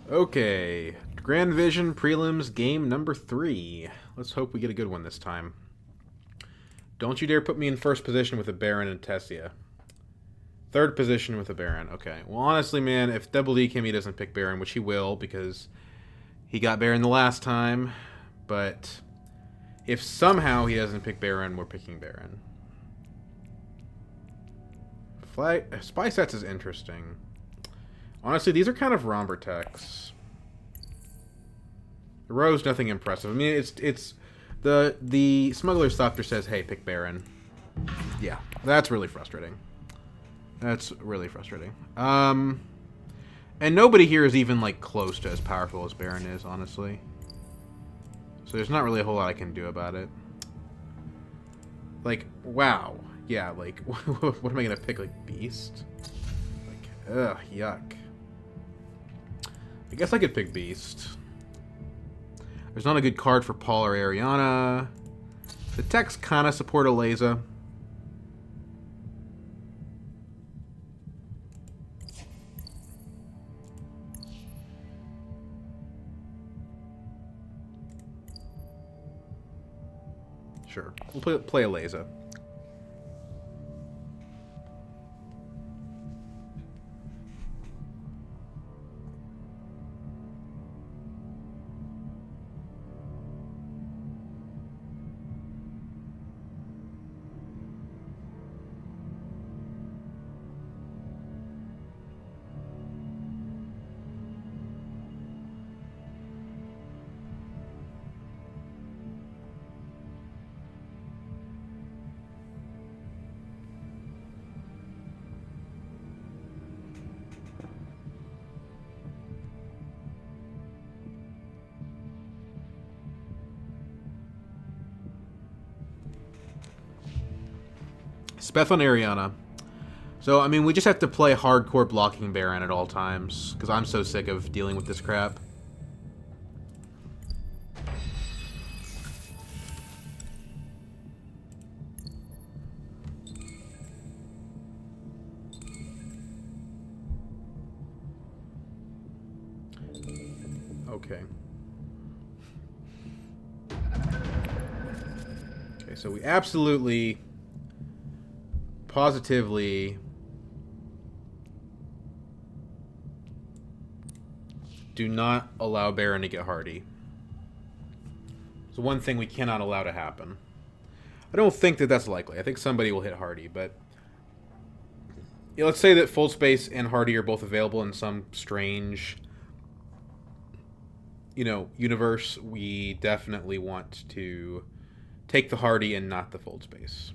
Okay, Grand Vision Prelims game number 3. Let's hope we get a good one this time. Don't you dare put me in first position with a Baron and Tessia. Third position with a Baron. Okay. Well, honestly, man, if Double D Kimmy doesn't pick Baron, which he will because he got Baron the last time, but if somehow he doesn't pick Baron, we're picking Baron. Spy Sets is interesting. Honestly, these are kind of Romber techs. The row's nothing impressive. I mean, it's the Smuggler's Doctor says, "Hey, pick Baron." Yeah, that's really frustrating. That's really frustrating. And nobody here is even like close to as powerful as Baron is, honestly. So there's not really a whole lot I can do about it. Like, wow, yeah, like, what am I gonna pick? Like Beast? Like, ugh, yuck. I guess I could pick Beast. There's not a good card for Paul or Ariana. The techs kind of support Aleza. Sure. We'll play Aleza. Speth on Ariana. So, I mean, we just have to play hardcore blocking Baron at all times, because I'm so sick of dealing with this crap. Okay. Okay, so we absolutely, positively do not allow Baron to get hardy. It's one thing we cannot allow to happen. I don't think that that's likely. I think somebody will hit hardy, but yeah, let's say that full space and hardy are both available in some strange, universe. We definitely want to take the hardy and not the fold space.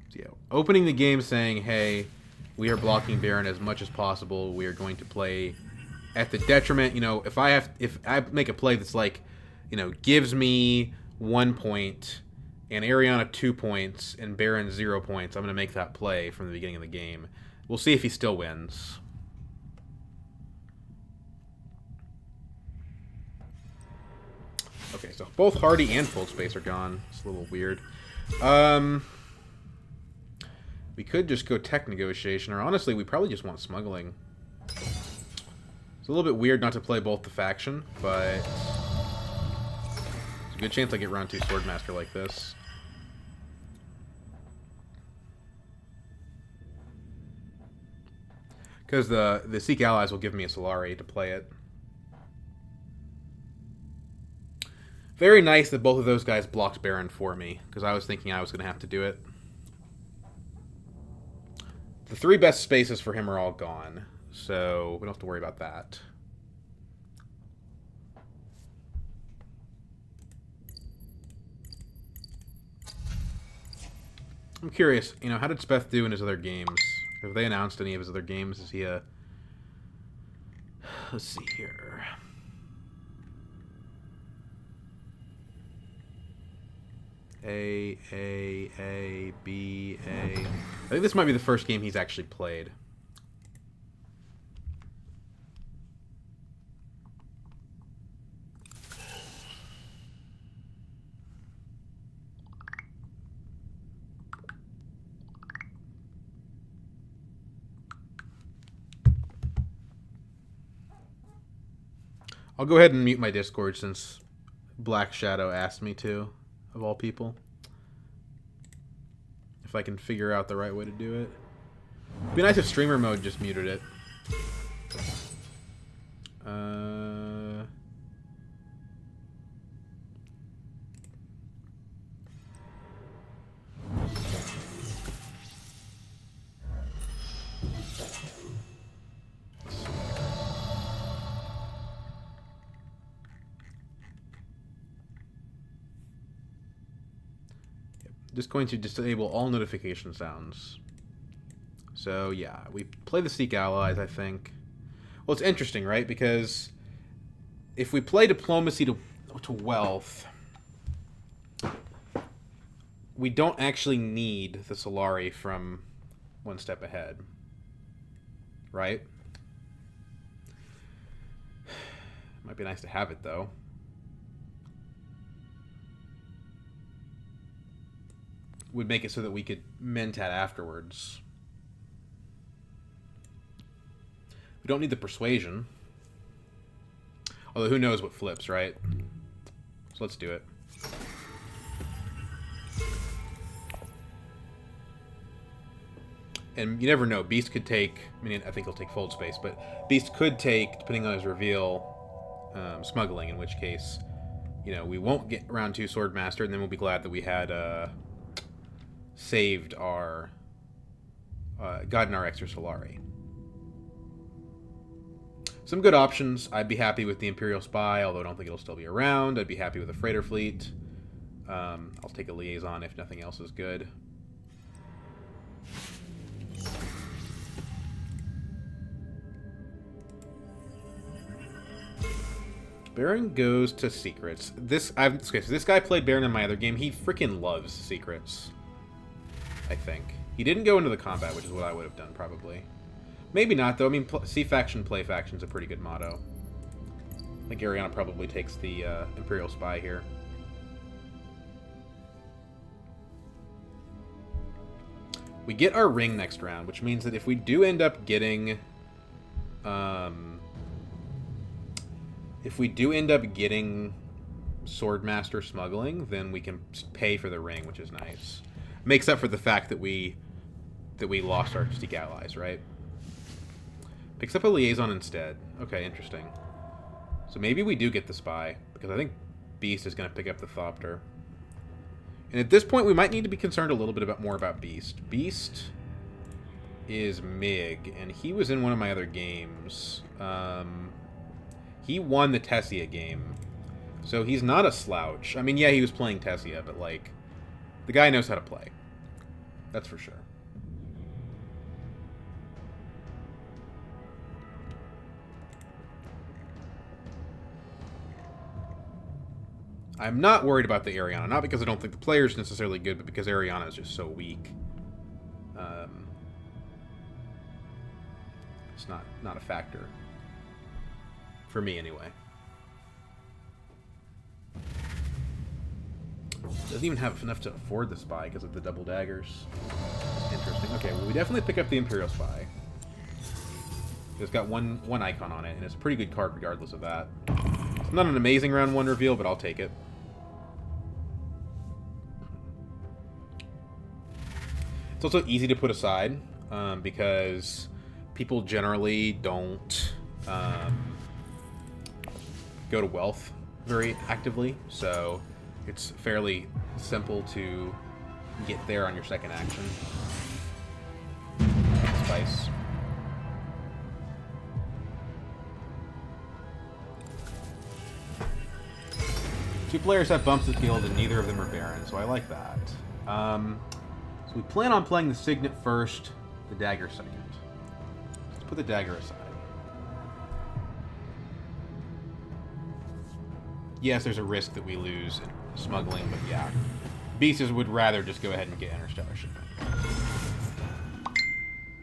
So yeah, opening the game saying, "Hey, we are blocking Baron as much as possible. We are going to play at the detriment. If I make a play that's like, gives me 1 point and Ariana 2 points and Baron 0 points, I'm going to make that play from the beginning of the game. We'll see if he still wins." Okay, so both Hardy and Full Space are gone. It's a little weird. We could just go tech negotiation, or honestly, we probably just want smuggling. It's a little bit weird not to play both the faction, but it's a good chance I get round 2 Swordmaster like this. Because the Seek Allies will give me a Solari to play it. Very nice that both of those guys blocked Baron for me, because I was thinking I was going to have to do it. The 3 best spaces for him are all gone, so we don't have to worry about that. I'm curious, how did Speth do in his other games? Have they announced any of his other games? Is he a... Let's see here. A, B, A. I think this might be the first game he's actually played. I'll go ahead and mute my Discord since Black Shadow asked me to, of all people. If I can figure out the right way to do it. It'd be nice if streamer mode just muted it. Just going to disable all notification sounds. So yeah, we play the Seek Allies, I think. Well, it's interesting, right? Because if we play Diplomacy to Wealth, we don't actually need the Solari from One Step Ahead. Right? Might be nice to have it, though. Would make it so that we could Mentat afterwards. We don't need the Persuasion. Although who knows what flips, right? So let's do it. And you never know. Beast could take... I mean, I think he'll take Fold Space, but Beast could take, depending on his reveal, Smuggling, in which case, you know, we won't get round 2 Swordmaster, and then we'll be glad that we had saved our... gotten our extra Solari. Some good options. I'd be happy with the Imperial Spy, although I don't think it'll still be around. I'd be happy with a Freighter Fleet. I'll take a Liaison if nothing else is good. Baron goes to Secrets. So this guy played Baron in my other game. He freaking loves Secrets, I think. He didn't go into the combat, which is what I would have done, probably. Maybe not, though. I mean, see faction, play faction is a pretty good motto. I think Ariana probably takes the Imperial Spy here. We get our ring next round, which means that if we do end up getting... Swordmaster Smuggling, then we can pay for the ring, which is nice. Makes up for the fact that we lost our Seek Allies, right? Picks up a Liaison instead. Okay, interesting. So maybe we do get the Spy, because I think Beast is going to pick up the Thopter. And at this point, we might need to be concerned a little bit more about Beast. Beast is MiG, and he was in one of my other games. He won the Tessia game, so he's not a slouch. I mean, yeah, he was playing Tessia, but, like, the guy knows how to play. That's for sure. I'm not worried about the Ariana. Not because I don't think the player's necessarily good, but because Ariana is just so weak. It's not a factor. For me, anyway. Doesn't even have enough to afford the Spy because of the double daggers. Interesting. Okay, well, we definitely pick up the Imperial Spy. It's got one icon on it, and it's a pretty good card regardless of that. It's not an amazing round 1 reveal, but I'll take it. It's also easy to put aside, because people generally don't go to Wealth very actively, so it's fairly simple to get there on your second action. Spice. Two players have bumps at guild, and neither of them are Baron, so I like that. So we plan on playing the Signet first, the Dagger second. Let's put the Dagger aside. Yes, there's a risk that we lose Smuggling, but yeah. Beasts would rather just go ahead and get Interstellar Shipment.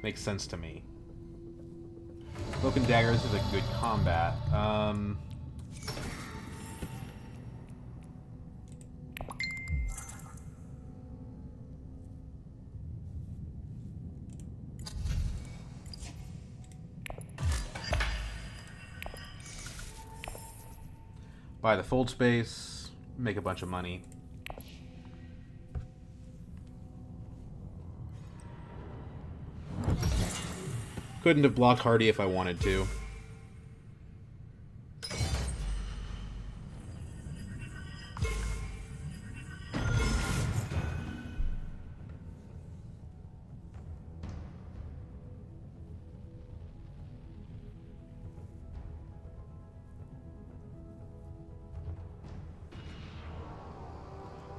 Makes sense to me. Cloak and Daggers is a good combat. Buy the fold space, make a bunch of money. Couldn't have blocked Hardy if I wanted to.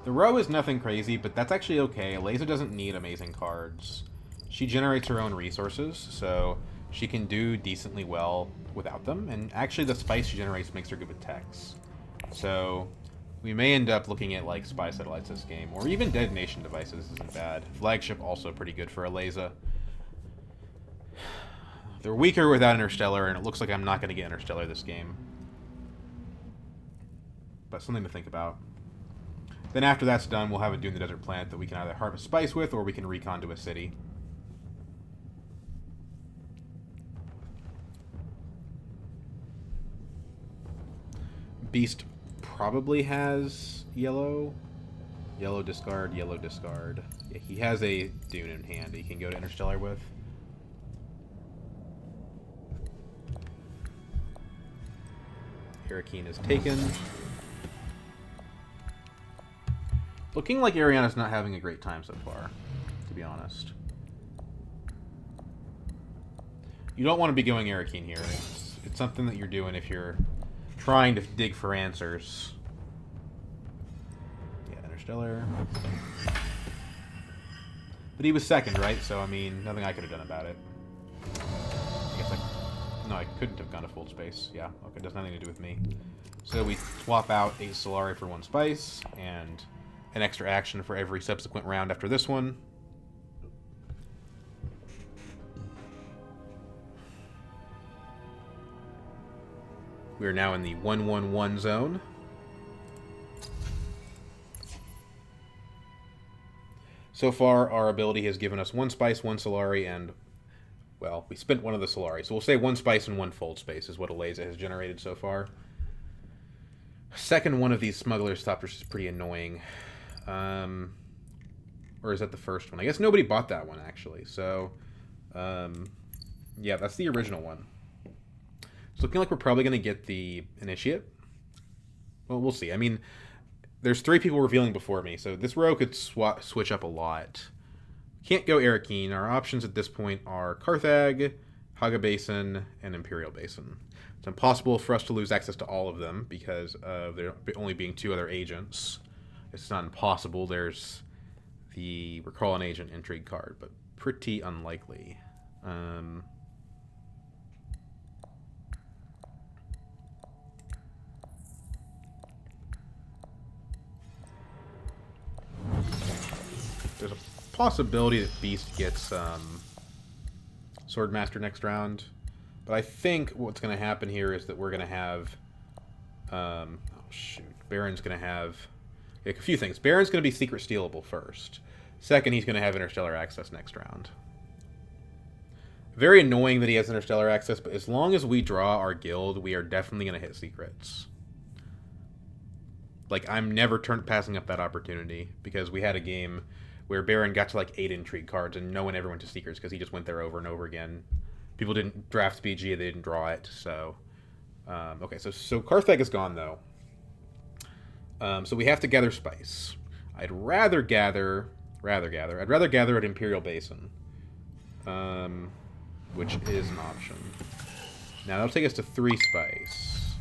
The row is nothing crazy, but that's actually okay. Laser doesn't need amazing cards. She generates her own resources, so she can do decently well without them. And actually the spice she generates makes her good with techs. So we may end up looking at like spy satellites this game, or even detonation devices isn't bad. Flagship also pretty good for Eliza. They're weaker without Interstellar, and it looks like I'm not going to get Interstellar this game. But something to think about. Then after that's done, we'll have a Dune the Desert Planet that we can either harvest spice with, or we can recon to a city. Beast probably has yellow. Yellow discard, yellow discard. Yeah, he has a Dune in hand he can go to Interstellar with. Hurricane is taken. Looking like Ariana's not having a great time so far, to be honest. You don't want to be going Arakeen here. It's something that you're doing if you're trying to dig for answers. Yeah, Interstellar. But he was second, right? So, I mean, nothing I could have done about it. I guess no, I couldn't have gone to full space. Yeah, okay, it does nothing to do with me. So we swap out 8 Solari for 1 spice, and an extra action for every subsequent round after this one. We are now in the 1-1-1 zone. So far, our ability has given us 1 spice, 1 Solari, and, well, we spent one of the Solari. So we'll say 1 spice and 1 fold space is what Eliza has generated so far. Second one of these smuggler stoppers is pretty annoying. Or is that the first one? I guess nobody bought that one, actually. So, yeah, that's the original one. It's looking like we're probably going to get the Initiate. Well, we'll see. I mean, there's 3 people revealing before me, so this row could switch up a lot. Can't go Arakeen. Our options at this point are Carthag, Haga Basin, and Imperial Basin. It's impossible for us to lose access to all of them because of there only being 2 other agents. It's not impossible. There's the Recall an Agent Intrigue card, but pretty unlikely. There's a possibility that Beast gets Swordmaster next round, but I think what's going to happen here is that we're going to have... oh, shoot. Baron's going to have... a few things. Baron's going to be secret stealable first. Second, he's going to have Interstellar access next round. Very annoying that he has Interstellar access, but as long as we draw our guild, we are definitely going to hit secrets. Like, I'm never passing up that opportunity, because we had a game where Baron got to like 8 Intrigue cards, and no one ever went to secrets, because he just went there over and over again. People didn't draft BG, they didn't draw it, so... okay, so Carthag is gone, though. So we have to gather spice. I'd rather gather at Imperial Basin, which is an option. Now that'll take us to 3 spice.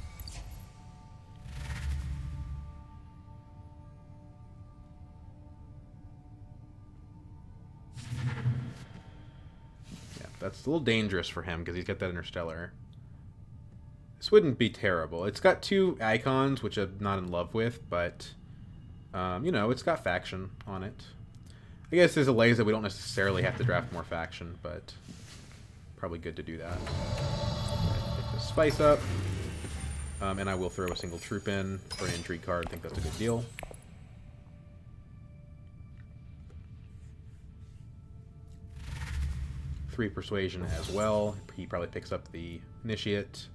Yeah, that's a little dangerous for him because he's got that Interstellar. This wouldn't be terrible. It's got 2 icons, which I'm not in love with, but, you know, it's got faction on it. I guess there's a laser we don't necessarily have to draft more faction, but probably good to do that. Pick this spice up, and I will throw a single troop in for an Intrigue card. I think that's a good deal. Three Persuasion as well. He probably picks up the Initiate.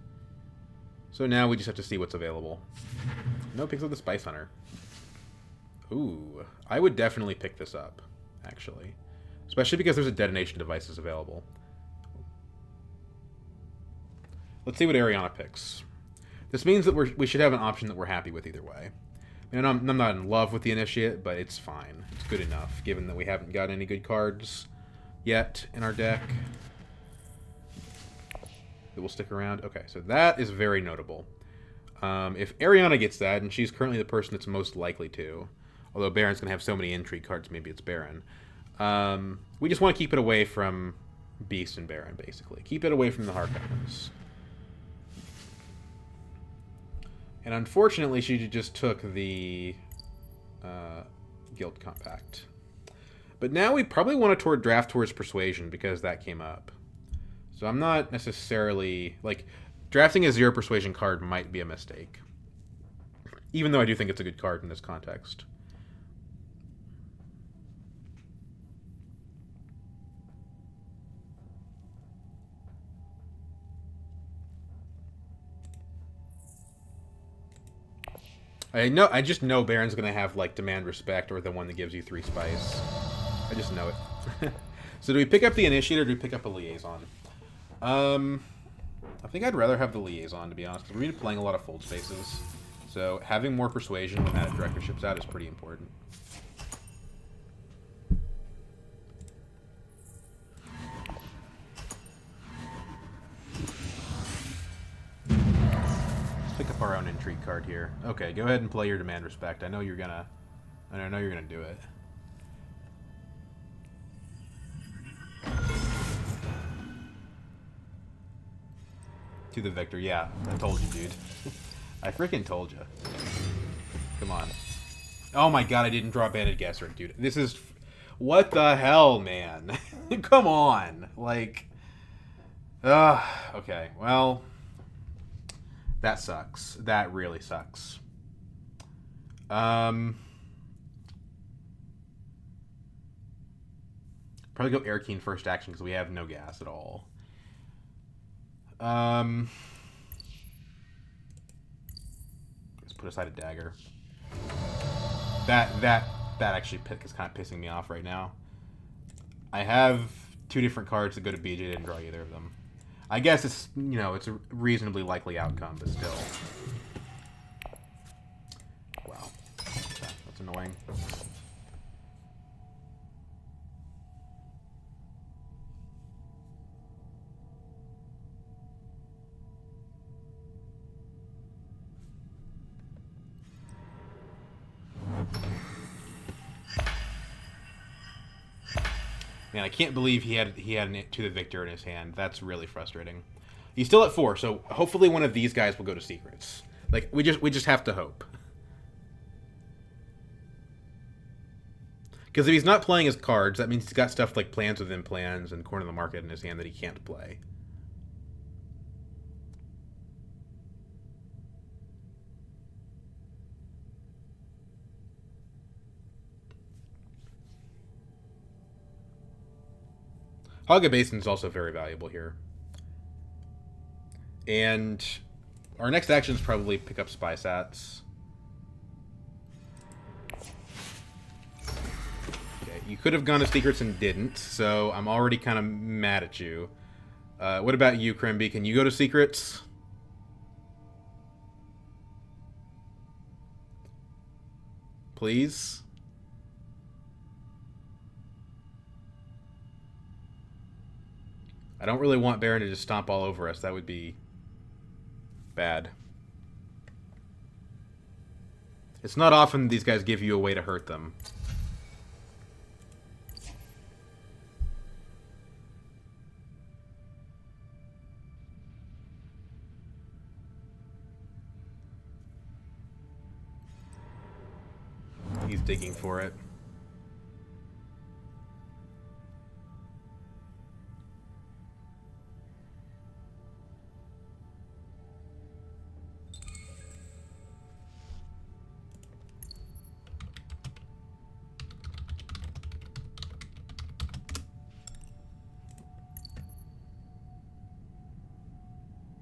So now we just have to see what's available. No, picks up the Spice Hunter. Ooh, I would definitely pick this up, actually. Especially because there's a detonation devices available. Let's see what Ariana picks. This means that we should have an option that we're happy with either way. And I'm not in love with the Initiate, but it's fine. It's good enough, given that we haven't got any good cards yet in our deck. That will stick around. Okay, so that is very notable. If Ariana gets that, and she's currently the person that's most likely to, although Baron's going to have so many Intrigue cards, maybe it's Baron. We just want to keep it away from Beast and Baron, basically. Keep it away from the Hardcovers. And unfortunately, she just took the Guild Compact. But now we probably want to draft towards Persuasion, because that came up. So I'm not necessarily... like, drafting a 0 Persuasion card might be a mistake. Even though I do think it's a good card in this context. I just know Baron's going to have, like, Demand Respect, or the one that gives you 3 Spice. I just know it. So do we pick up the Initiate, or do we pick up a Liaison? I think I'd rather have the Liaison, to be honest. We're going to be playing a lot of Fold Spaces. So having more Persuasion when that Directorship's out is pretty important. Pick up our own Intrigue card here. Okay, go ahead and play your Demand Respect. I know you're gonna do it. To the victor, yeah. I told you, dude. I freaking told you. Come on. Oh my god, I didn't draw Banded Guesser, dude. This is... what the hell, man? Come on. Like... okay, well... that sucks. That really sucks. Probably go Air Keen first action because we have no gas at all. Let's put aside a dagger. That actually is kind of pissing me off right now. I have 2 different cards that go to BJ, didn't draw either of them. I guess it's, you know, it's a reasonably likely outcome, but still. Wow. That's annoying. Man, I can't believe he had an To the Victor in his hand. That's really frustrating. He's still at 4, so hopefully one of these guys will go to Secrets. Like, we just have to hope. Because if he's not playing his cards, that means he's got stuff like Plans Within Plans and Corner of the Market in his hand that he can't play. Hogga Basin is also very valuable here. And our next action is probably pick up Spy Sats. Okay, you could have gone to Secrets and didn't, so I'm already kind of mad at you. What about you, Crimby? Can you go to Secrets? Please? I don't really want Baron to just stomp all over us. That would be bad. It's not often these guys give you a way to hurt them. He's digging for it.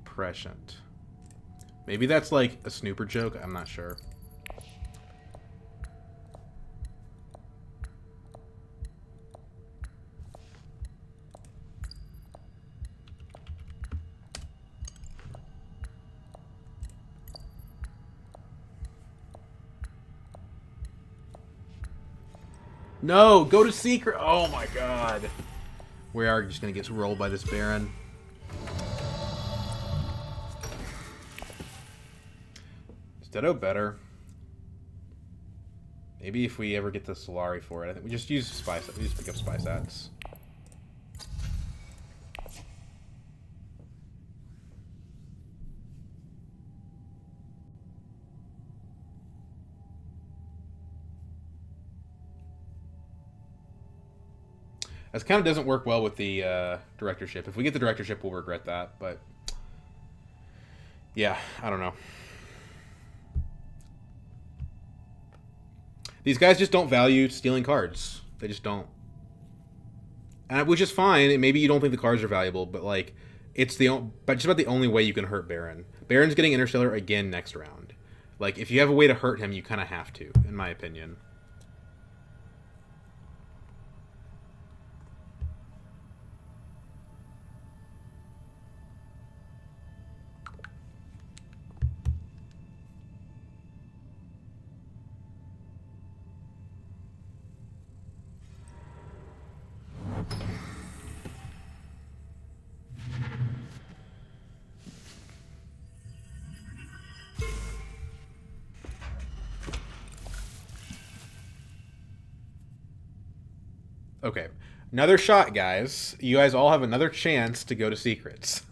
Prescient. Maybe that's like a snooper joke. I'm not sure. No, go to secret. Oh my god. We are just gonna get rolled by this Baron. Is Ditto better? Maybe if we ever get the Solari for it, I think we just use Spice. We just pick up Spice Axe. This kind of doesn't work well with the directorship. If we get the directorship, we'll regret that. But yeah, I don't know. These guys just don't value stealing cards. They just don't. Which is fine. Maybe you don't think the cards are valuable, but like, it's just about the only way you can hurt Baron. Baron's getting Interstellar again next round. Like, if you have a way to hurt him, you kind of have to, in my opinion. Okay. Another shot, guys. You guys all have another chance to go to secrets.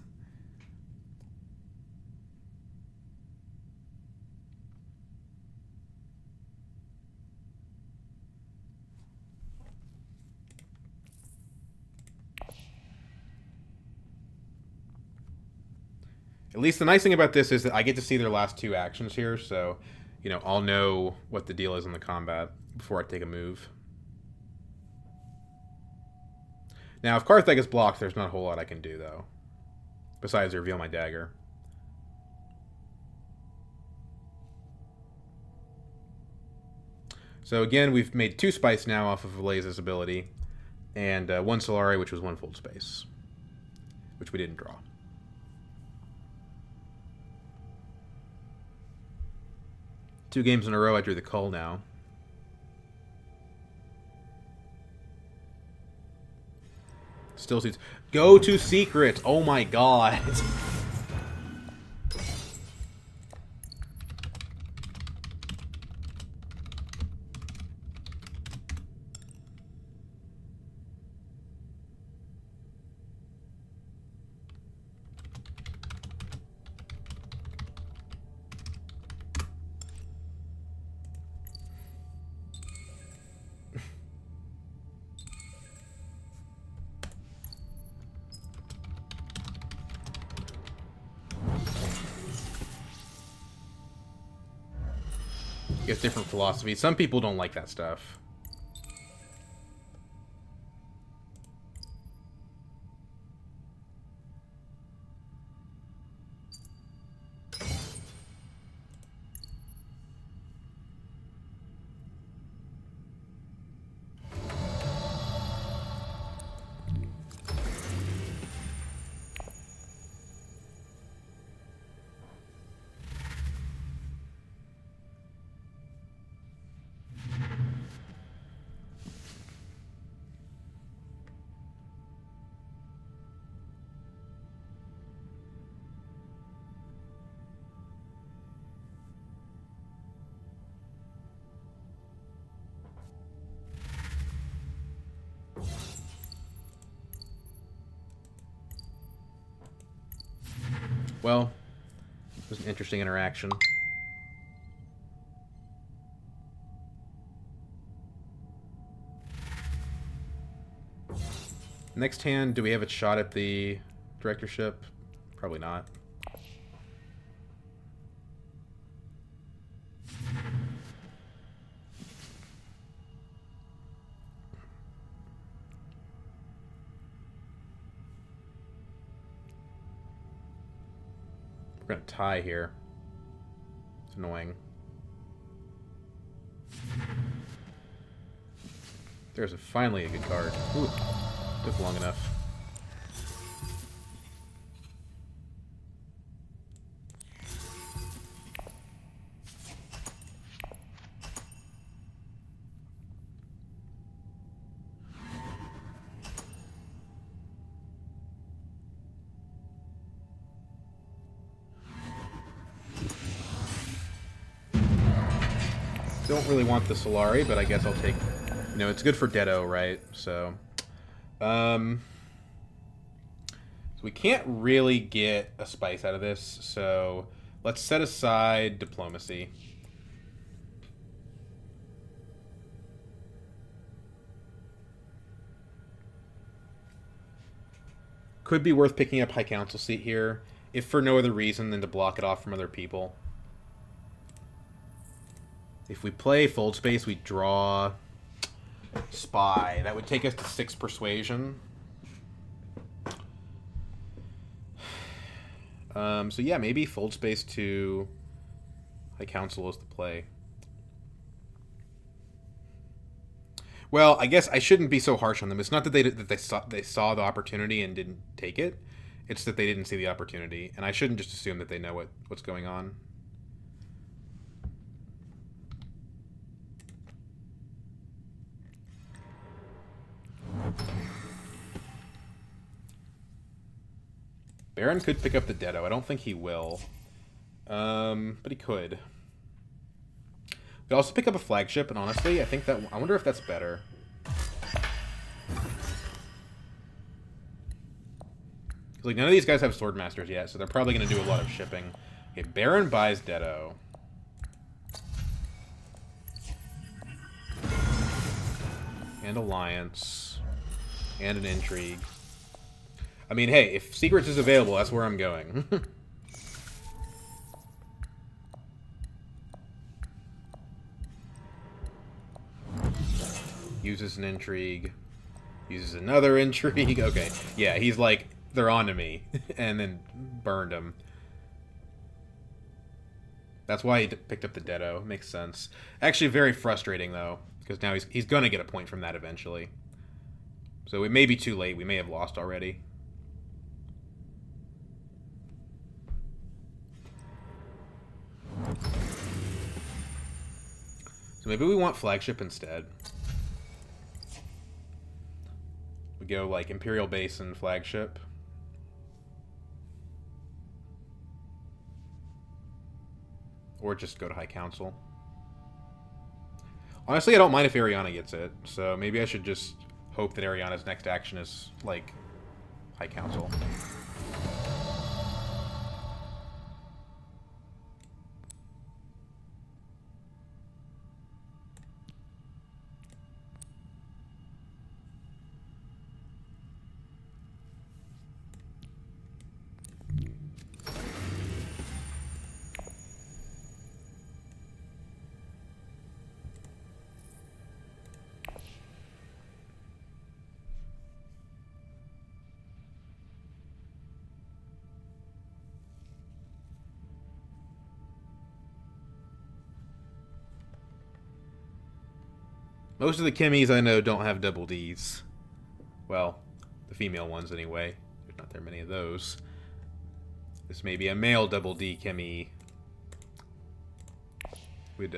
At least the nice thing about this is that I get to see their last two actions here, so, you know, I'll know what the deal is in the combat before I take a move. Now, if Karthag is blocked, there's not a whole lot I can do, though. Besides reveal my dagger. So again, we've made 2 Spice now off of Laze's ability. And 1 Solari, which was 1 Fold Space. Which we didn't draw. Two games in a row, I drew the Cull now. Still suits. Go to secret! Oh my god! It's different philosophy. Some people don't like that stuff. Well, it was an interesting interaction. Next hand, do we have a shot at the directorship? Probably not. We're gonna tie here. It's annoying. There's finally a good card. Ooh, took long enough. Don't really want the Solari, but I guess I'll take... You know, it's good for Deado, right? So we can't really get a spice out of this, so let's set aside Diplomacy. Could be worth picking up High Council seat here, if for no other reason than to block it off from other people. If we play Fold Space, we draw Spy. That would take us to 6 Persuasion. So yeah, maybe Fold Space to High Council is the play. Well, I guess I shouldn't be so harsh on them. It's not that they saw the opportunity and didn't take it. It's that they didn't see the opportunity, and I shouldn't just assume that they know what's going on. Baron could pick up the Deado. I don't think he will. But he could. Could also pick up a flagship, and honestly, I wonder if that's better. Like, none of these guys have Swordmasters yet, so they're probably going to do a lot of shipping. Okay, Baron buys Deado. And Alliance. And an Intrigue. I mean, hey, if Secrets is available, that's where I'm going. Uses an Intrigue. Uses another Intrigue. Okay, yeah, he's like, they're on to me. And then burned him. That's why he picked up the Deado. Makes sense. Actually, very frustrating, though. Because now he's going to get a point from that eventually. So it may be too late. We may have lost already. So maybe we want Flagship instead. We go like Imperial Base and Flagship. Or just go to High Council. Honestly, I don't mind if Ariana gets it. So maybe I should just hope that Ariana's next action is like High Council. Most of the Kimmies I know don't have double Ds. Well, the female ones anyway. There's not that many of those. This may be a male double D Kimmy. Would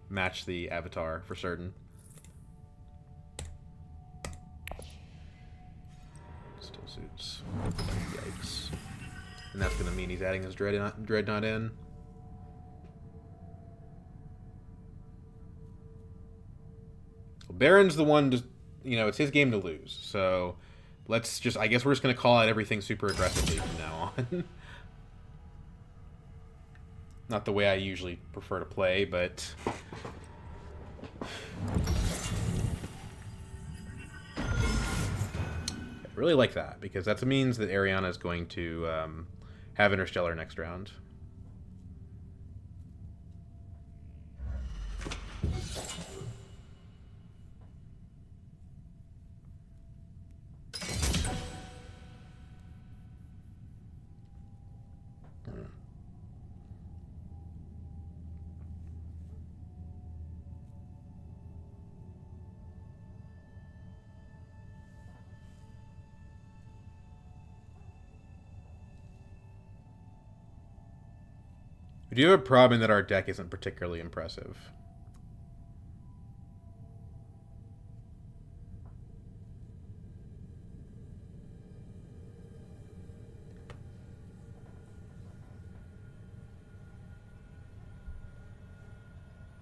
match the avatar for certain. Still suits. Yikes. And that's going to mean he's adding his Dreadnought in. Baron's the one to, you know, it's his game to lose. So let's just, I guess we're just going to call out everything super aggressively from now on. Not the way I usually prefer to play, but I really like that because that means that Ariana is going to have Interstellar next round. We do have a problem in that our deck isn't particularly impressive.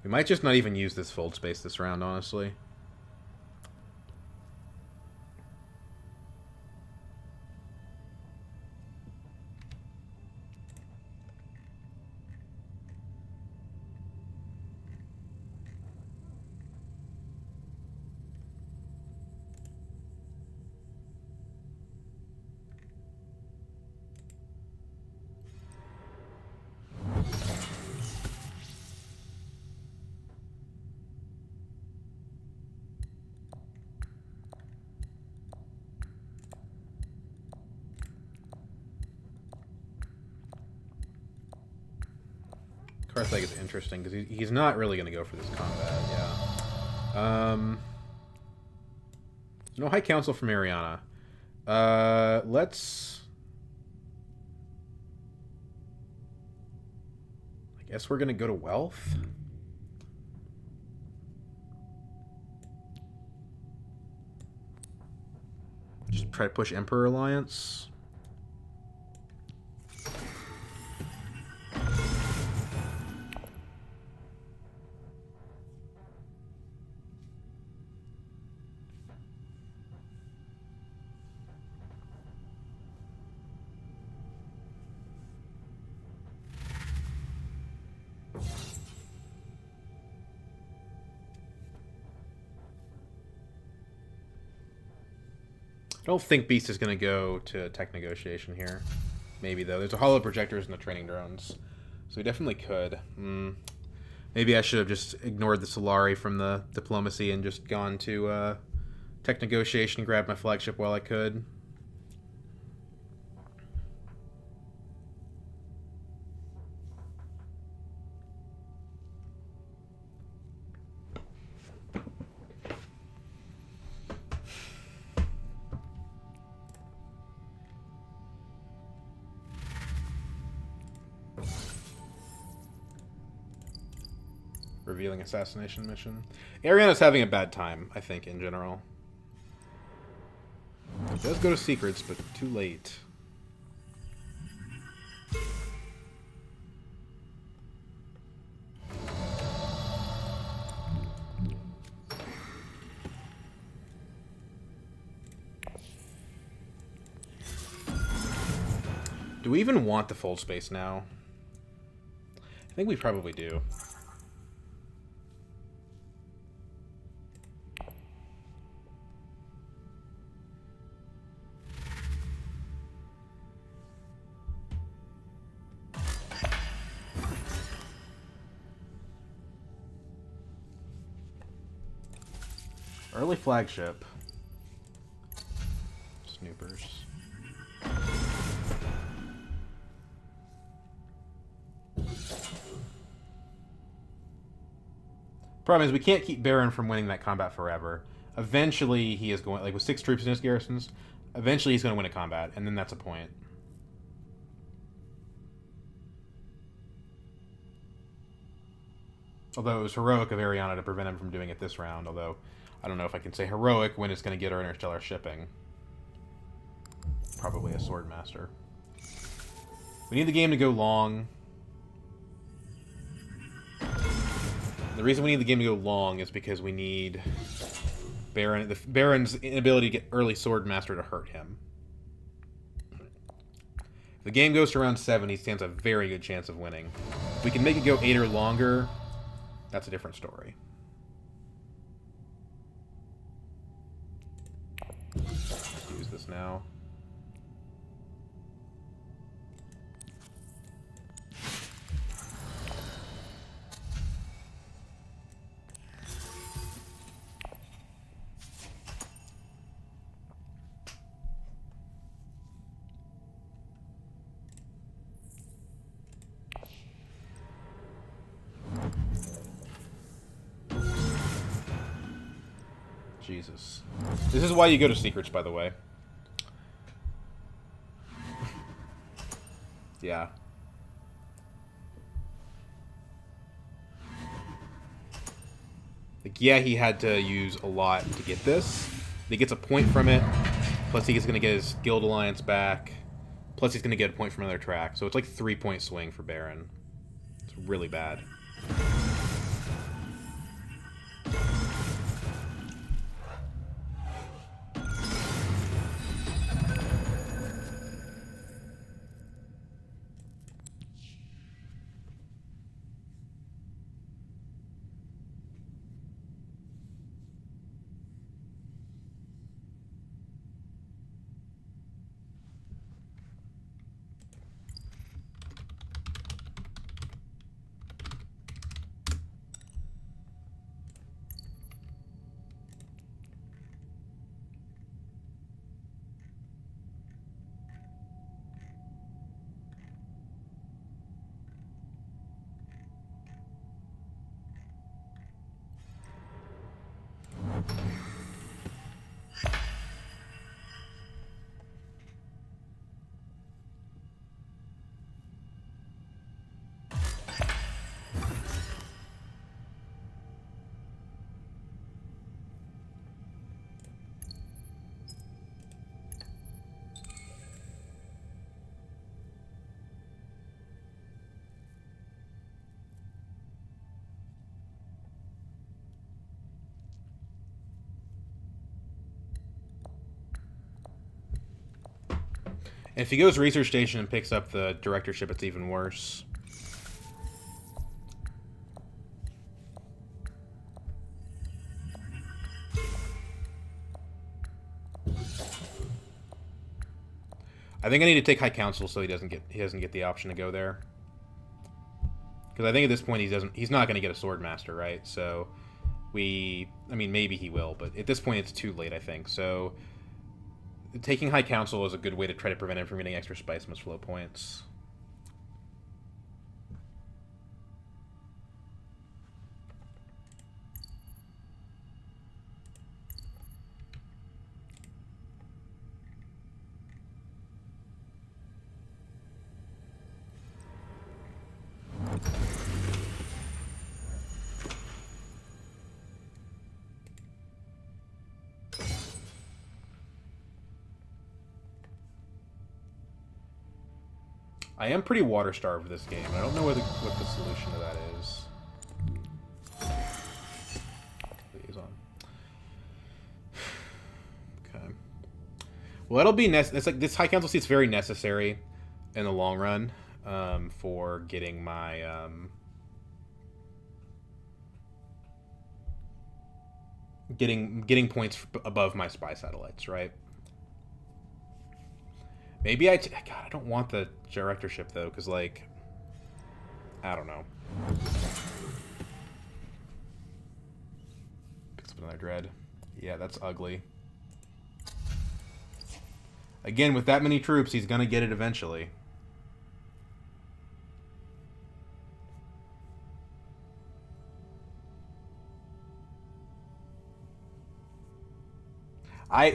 We might just not even use this fold space this round, honestly. Karthag is interesting because he's not really going to go for this combat. Yeah. No high council from Ariana. Let's. I guess we're going to go to wealth. Just try to push Emperor Alliance. I don't think Beast is going to go to tech negotiation here. Maybe, though. There's a hollow projectors and the training drones. So he definitely could. Maybe I should have just ignored the Solari from the diplomacy and just gone to tech negotiation and grabbed my flagship while I could. Revealing assassination mission. Ariana's having a bad time, I think, in general. It does go to secrets, but too late. Do we even want the fold space now? I think we probably do. Early flagship. Snoopers. Problem is, we can't keep Baron from winning that combat forever. Eventually, he is going, like with 6 troops in his garrisons, eventually he's going to win a combat, and then that's a point. Although it was heroic of Ariana to prevent him from doing it this round, although I don't know if I can say heroic when it's going to get our interstellar shipping. Probably a Swordmaster. We need the game to go long. The reason we need the game to go long is because we need Baron's inability to get early Swordmaster to hurt him. If the game goes to round 7, he stands a very good chance of winning. If we can make it go 8 or longer, that's a different story. Let's use this now. Jesus. This is why you go to secrets, by the way. Yeah. Like, yeah, he had to use a lot to get this. He gets a point from it. Plus, he's going to get his Guild Alliance back. Plus, he's going to get a point from another track. So it's like 3-point swing for Baron. It's really bad. And if he goes research station and picks up the directorship, it's even worse. I think I need to take High Council so he doesn't get the option to go there. Because I think at this point he's not going to get a Sword Master, right? So I mean maybe he will, but at this point it's too late, I think. So taking High Council is a good way to try to prevent him from getting extra Spice Must Flow points. I am pretty water starved this game. I don't know what the solution to that is. Liaison. Okay. Well, that'll be it's like this High Council seat's very necessary in the long run for getting my getting points above my spy satellites, right? Maybe God, I don't want the directorship though, because like, I don't know. Picks up another dread. Yeah, that's ugly. Again, with that many troops, he's gonna get it eventually.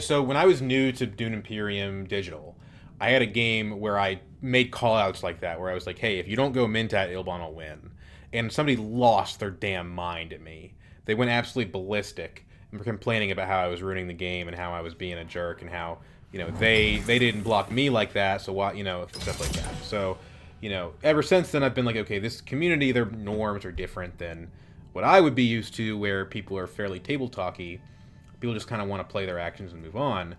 So when I was new to Dune Imperium Digital, I had a game where I made callouts like that, where I was like, "Hey, if you don't go Mintat, Ilban will win," and somebody lost their damn mind at me. They went absolutely ballistic and were complaining about how I was ruining the game and how I was being a jerk and how they didn't block me like that, so why stuff like that. So ever since then I've been like, okay, this community, their norms are different than what I would be used to, where people are fairly table talky. People just kind of want to play their actions and move on.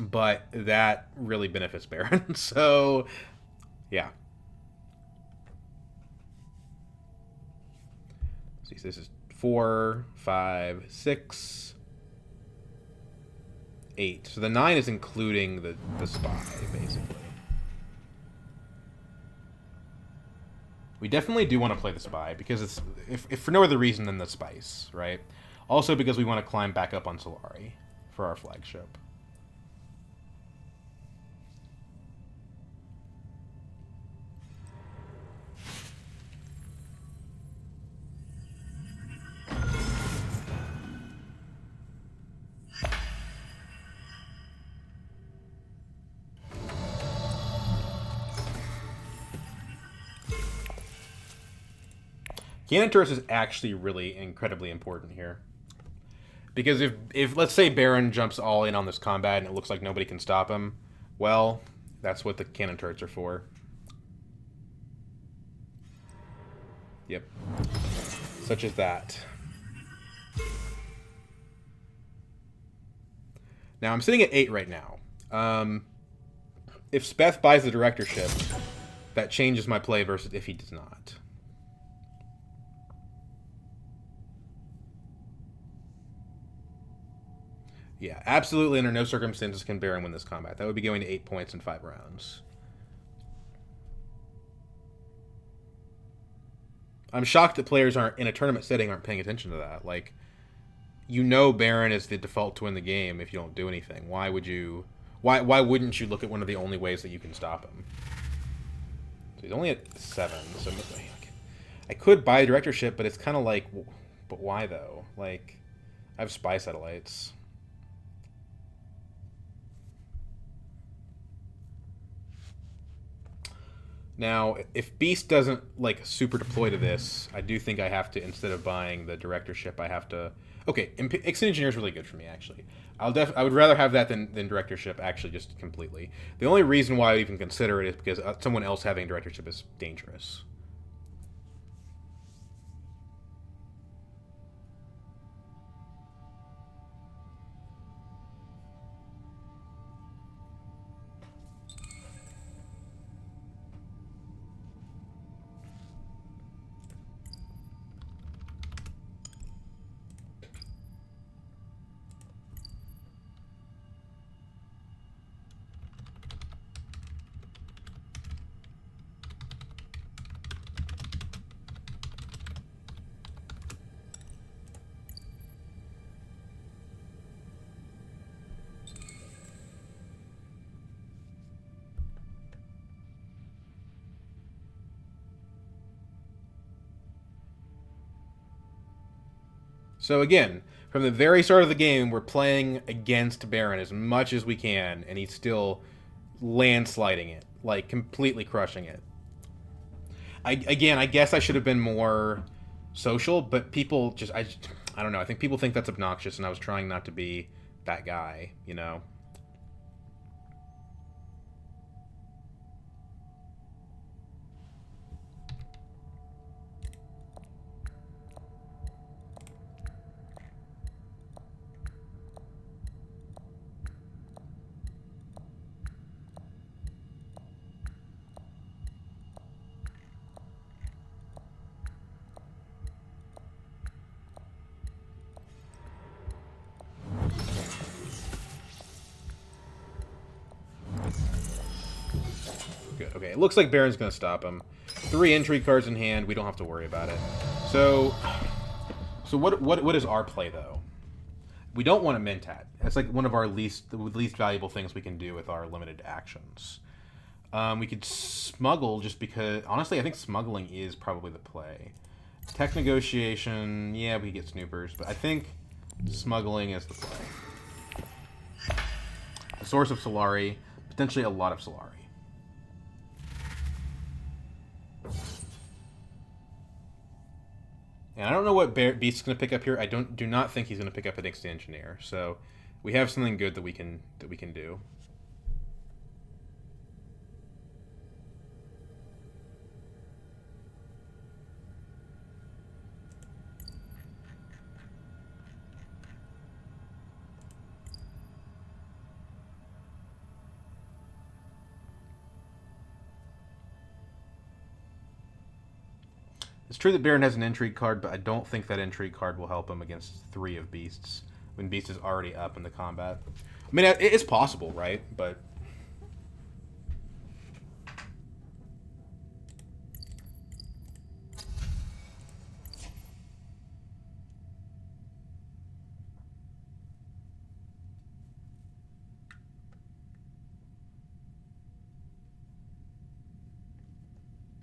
But that really benefits Baron. So, yeah. See, so this is 4, 5, 6, 8. So the 9 is including the spy, basically. We definitely do want to play the spy, because it's if for no other reason than the spice, right? Also because we want to climb back up on Solari for our flagship. Cannon turrets is actually really incredibly important here. Because if let's say Baron jumps all in on this combat and it looks like nobody can stop him, well, that's what the cannon turrets are for. Yep. Such as that. Now, I'm sitting at 8 right now. If Speth buys the directorship, that changes my play versus if he does not. Yeah, absolutely under no circumstances can Baron win this combat. That would be going to 8 points in 5 rounds. I'm shocked that players in a tournament setting aren't paying attention to that. Like, Baron is the default to win the game if you don't do anything. Why would you... Why wouldn't you look at one of the only ways that you can stop him? So he's only at 7, so I could buy a directorship, but it's kind of like, but why though? Like, I have spy satellites. Now, if Beast doesn't like super deploy to this, I do think I have to, instead of buying the directorship, I have to. Okay, Exit Engineer is really good for me actually. I would rather have that than directorship actually, just completely. The only reason why I even consider it is because someone else having directorship is dangerous. So again, from the very start of the game, we're playing against Baron as much as we can, and he's still landsliding it, like completely crushing it. I guess I should have been more social, but people I don't know. I think people think that's obnoxious, and I was trying not to be that guy, you know. Good. Okay, it looks like Baron's going to stop him. 3 Intrigue cards in hand. We don't have to worry about it. So what is our play, though? We don't want to Mentat. That's like one of our least valuable things we can do with our limited actions. We could smuggle just because... Honestly, I think smuggling is probably the play. Tech negotiation, yeah, we get snoopers, but I think smuggling is the play. A source of Solari, potentially a lot of Solari. And I don't know what Beast's going to pick up here. I do not think he's going to pick up an Ixta Engineer. So we have something good that we can do. It's true that Baron has an Intrigue card, but I don't think that Intrigue card will help him against 3 of Beasts when Beast is already up in the combat. I mean, it's possible, right? But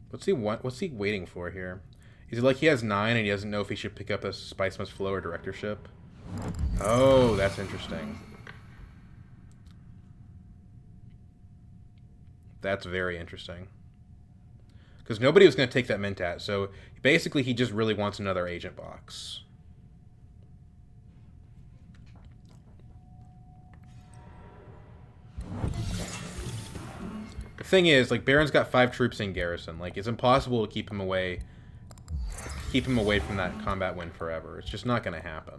what's he waiting for here? Is it like he has 9 and he doesn't know if he should pick up a Spice Must Flow or Directorship? Oh, that's interesting. That's very interesting. Because nobody was going to take that Mentat, so basically he just really wants another agent box. The thing is, like, Baron's got 5 troops in garrison. Like, it's impossible to keep him away from that combat win forever. It's just not going to happen.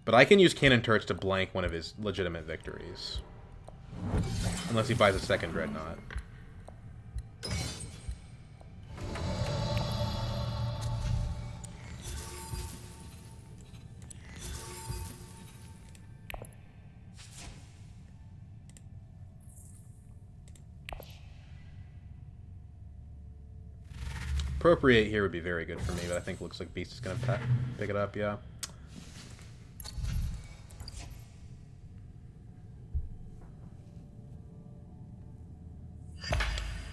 But I can use cannon turrets to blank one of his legitimate victories. Unless he buys a second Dreadnought. Appropriate here would be very good for me, but I think it looks like Beast is going to pick it up, yeah.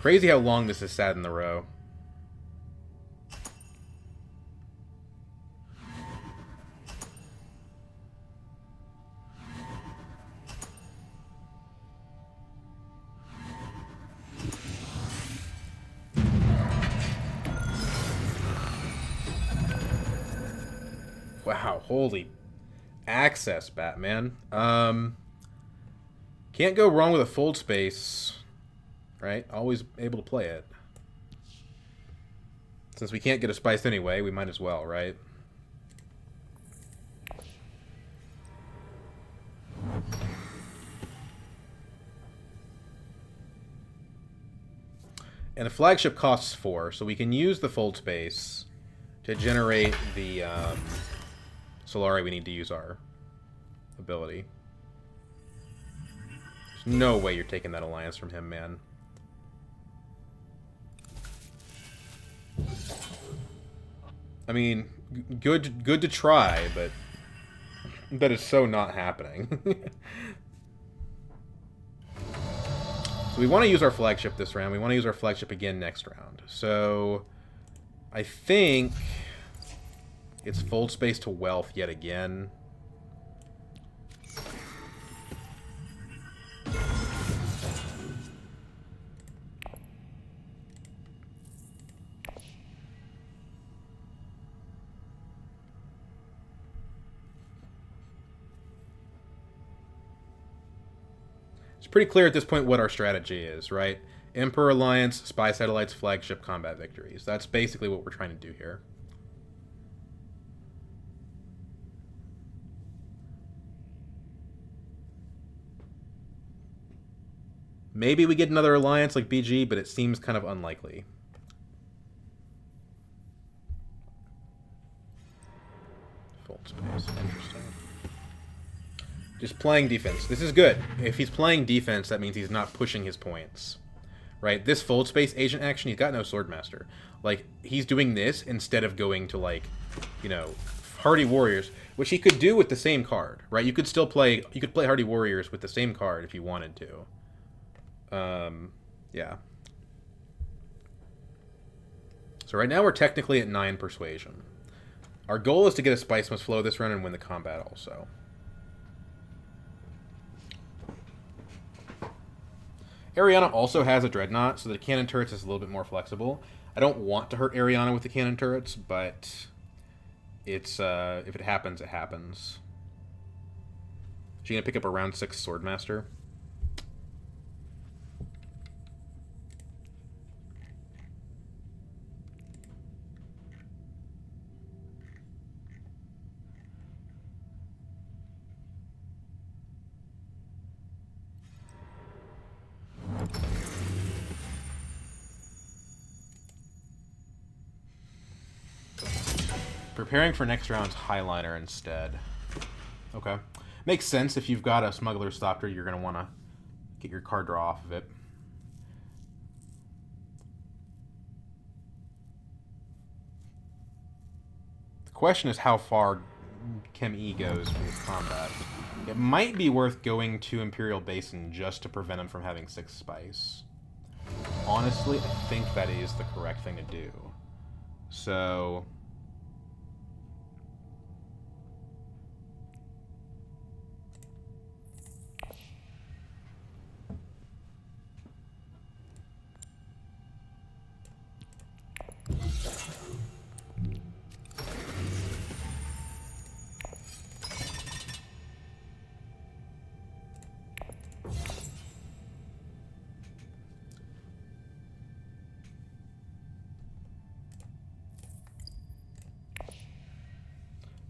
Crazy how long this has sat in the row. Wow, holy access, Batman. Can't go wrong with a fold space, right? Always able to play it. Since we can't get a spice anyway, we might as well, right? And the flagship costs 4, so we can use the fold space to generate the Solari we need to use our ability. There's no way you're taking that alliance from him, man. I mean, good to try, but that is so not happening. So we want to use our flagship this round. We want to use our flagship again next round. So I think it's fold space to wealth yet again. It's pretty clear at this point what our strategy is, right? Emperor Alliance, Spy Satellites, Flagship, Combat Victories. That's basically what we're trying to do here. Maybe we get another alliance like BG, but it seems kind of unlikely. Fold space. Interesting. Just playing defense. This is good. If he's playing defense, that means he's not pushing his points. Right? This fold space agent action, he's got no Swordmaster. Like, he's doing this instead of going to, like, you know, Hardy Warriors, which he could do with the same card, right? You could still play, you could play Hardy Warriors with the same card if you wanted to. Yeah. So right now we're technically at 9 persuasion. Our goal is to get a Spice Must Flow this run and win the combat also. Ariana also has a Dreadnought, so the cannon turrets is a little bit more flexible. I don't want to hurt Ariana with the cannon turrets, but it's if it happens, it happens. Is she gonna pick up a round 6 Swordmaster? Preparing for next round's Highliner instead. Okay. Makes sense. If you've got a Smuggler's Thopter, you're going to want to get your card draw off of it. The question is how far Chem E goes for this combat. It might be worth going to Imperial Basin just to prevent him from having 6 Spice. Honestly, I think that is the correct thing to do. So...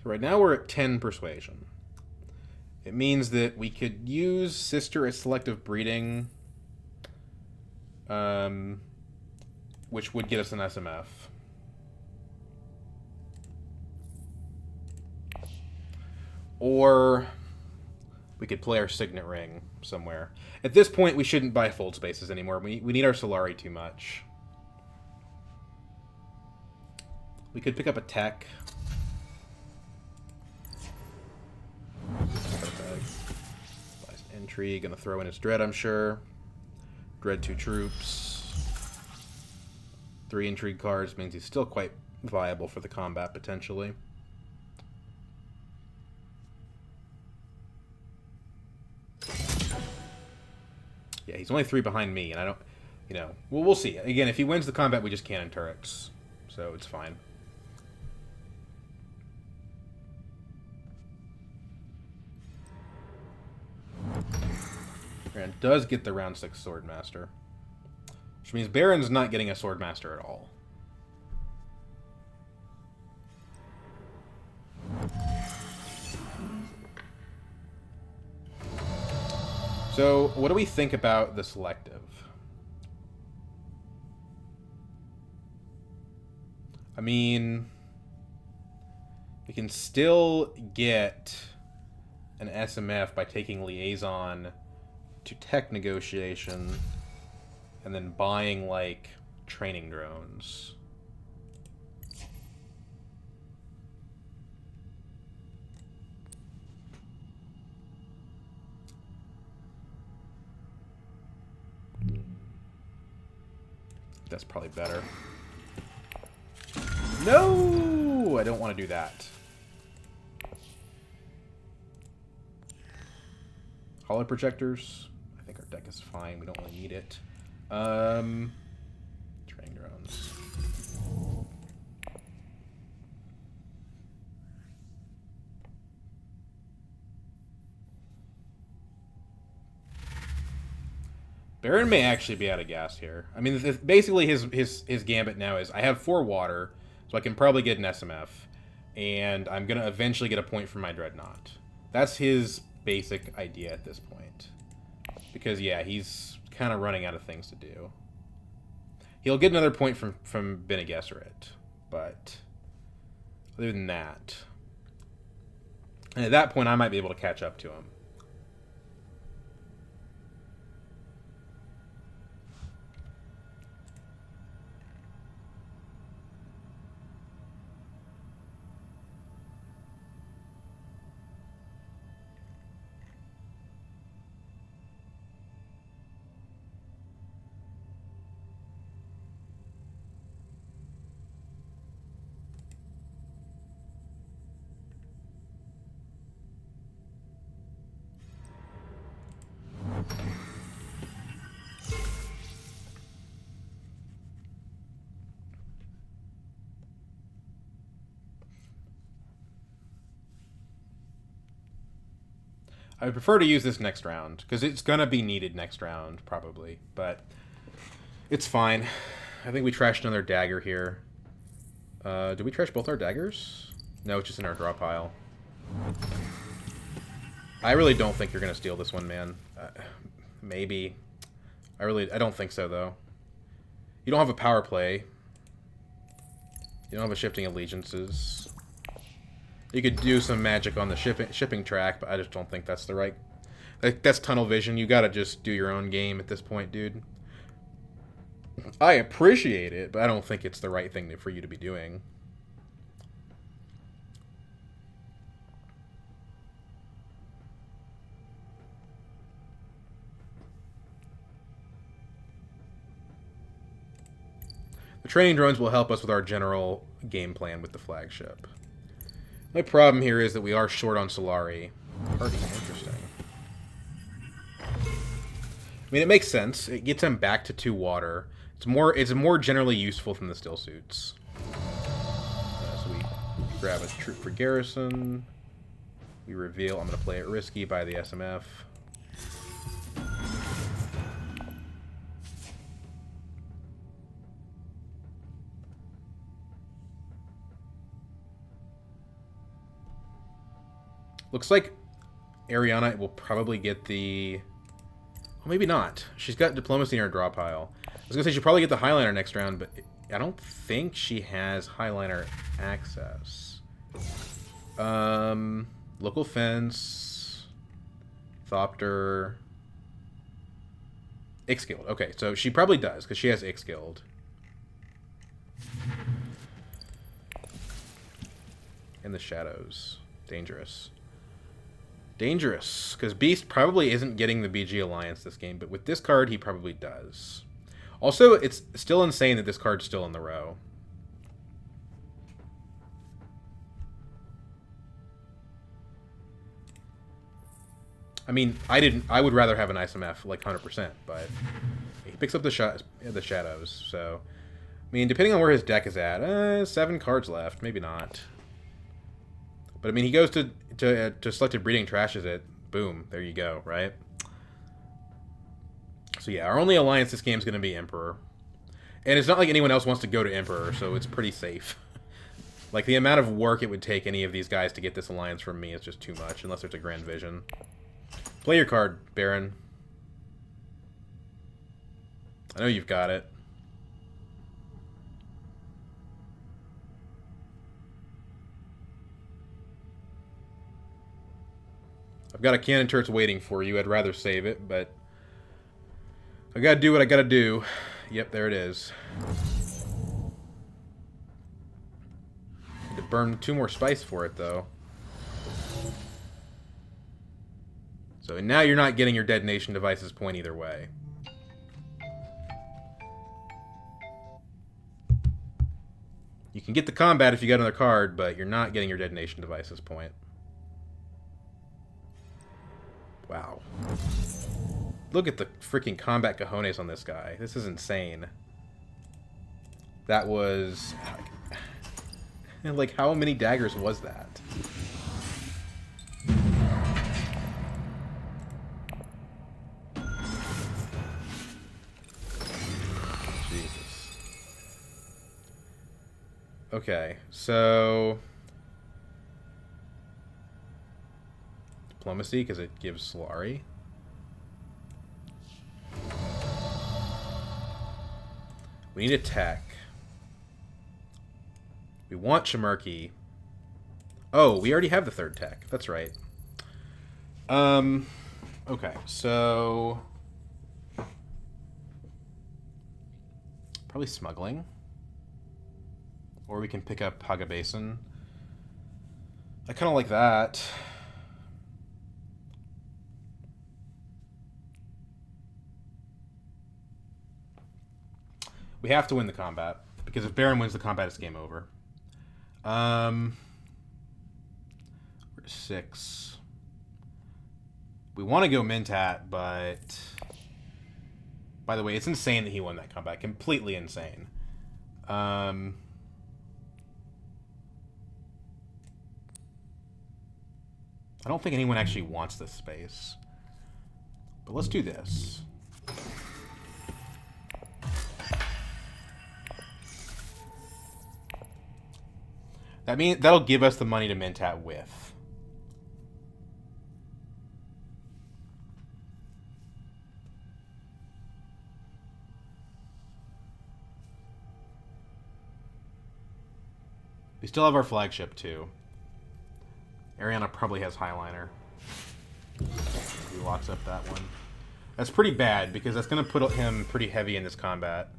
So right now we're at 10 persuasion. It means that we could use Sister as selective breeding, which would get us an SMF. Or we could play our Signet Ring somewhere. At this point, we shouldn't buy fold spaces anymore. We need our Solari too much. We could pick up a tech. Intrigue, gonna throw in his Dread, I'm sure. Dread 2 troops. 3 Intrigue cards means he's still quite viable for the combat, potentially. Yeah, he's only 3 behind me, and I don't... You know, well, we'll see. Again, if he wins the combat, we just cannon turrets. So it's fine. Baron does get the round 6 Swordmaster. Which means Baron's not getting a Swordmaster at all. So, what do we think about the selective? I mean, we can still get an SMF by taking Liaison to tech negotiation and then buying, like, training drones. That's probably better. No! I don't want to do that. Hollow projectors. I think our deck is fine. We don't really need it. Training drones. Baron may actually be out of gas here. I mean, basically his gambit now is I have 4 water, so I can probably get an SMF, and I'm going to eventually get a point from my Dreadnought. That's his basic idea at this point. Because, yeah, he's kind of running out of things to do. He'll get another point from Bene Gesserit, but other than that... And at that point, I might be able to catch up to him. I would prefer to use this next round, because it's going to be needed next round, probably. But it's fine. I think we trashed another dagger here. Did we trash both our daggers? No, it's just in our draw pile. I really don't think you're going to steal this one, man. Maybe. I don't think so, though. You don't have a power play. You don't have a shifting allegiances. You could do some magic on the shipping track, but I just don't think that's the right... That's tunnel vision. You gotta just do your own game at this point, dude. I appreciate it, but I don't think it's the right thing for you to be doing. The training drones will help us with our general game plan with the flagship. My problem here is that we are short on Solari. Party, interesting. I mean, it makes sense. It gets him back to 2 water. It's more generally useful than the still suits. So we grab a troop for garrison. We reveal. I'm going to play it risky by the SMF. Looks like Ariana will probably get the... Well, maybe not. She's got diplomacy in her draw pile. I was going to say she'll probably get the Highliner next round, but I don't think she has Highliner access. Local Fence. Thopter. Ixguild. Okay, so she probably does, because she has Ixguild. In the shadows. Dangerous. Dangerous, because Beast probably isn't getting the BG Alliance this game, but with this card, he probably does. Also, it's still insane that this card's still in the row. I mean, I would rather have an ISMF, like 100%, but he picks up the shadows, so... I mean, depending on where his deck is at, 7 cards left, maybe not. But, I mean, he goes to Selected Breeding, trashes it. Boom. There you go, right? So, yeah, our only alliance this game is going to be Emperor. And it's not like anyone else wants to go to Emperor, so it's pretty safe. Like, the amount of work it would take any of these guys to get this alliance from me is just too much, unless there's a Grand Vision. Play your card, Baron. I know you've got it. I've got a cannon turret waiting for you. I'd rather save it, but I gotta do what I gotta do. Yep, there it is. Need to burn 2 more spice for it, though. So now you're not getting your detonation devices point either way. You can get the combat if you got another card, but you're not getting your detonation device at this point. Wow. Look at the freaking combat cojones on this guy. This is insane. That was... like, how many daggers was that? Jesus. Okay, so... Diplomacy, because it gives Solari. We need attack. We want Shimarki. Oh, we already have the third tech. That's right. Okay, so... Probably smuggling. Or we can pick up Haga Basin. I kind of like that. We have to win the combat, because if Baron wins the combat, it's game over. We're 6. We want to go Mentat, but... By the way, it's insane that he won that combat. Completely insane. I don't think anyone actually wants this space. But let's do this. That means that'll give us the money to Mentat with. We still have our flagship too. Ariana probably has Highliner. He locks up that one. That's pretty bad because that's going to put him pretty heavy in this combat.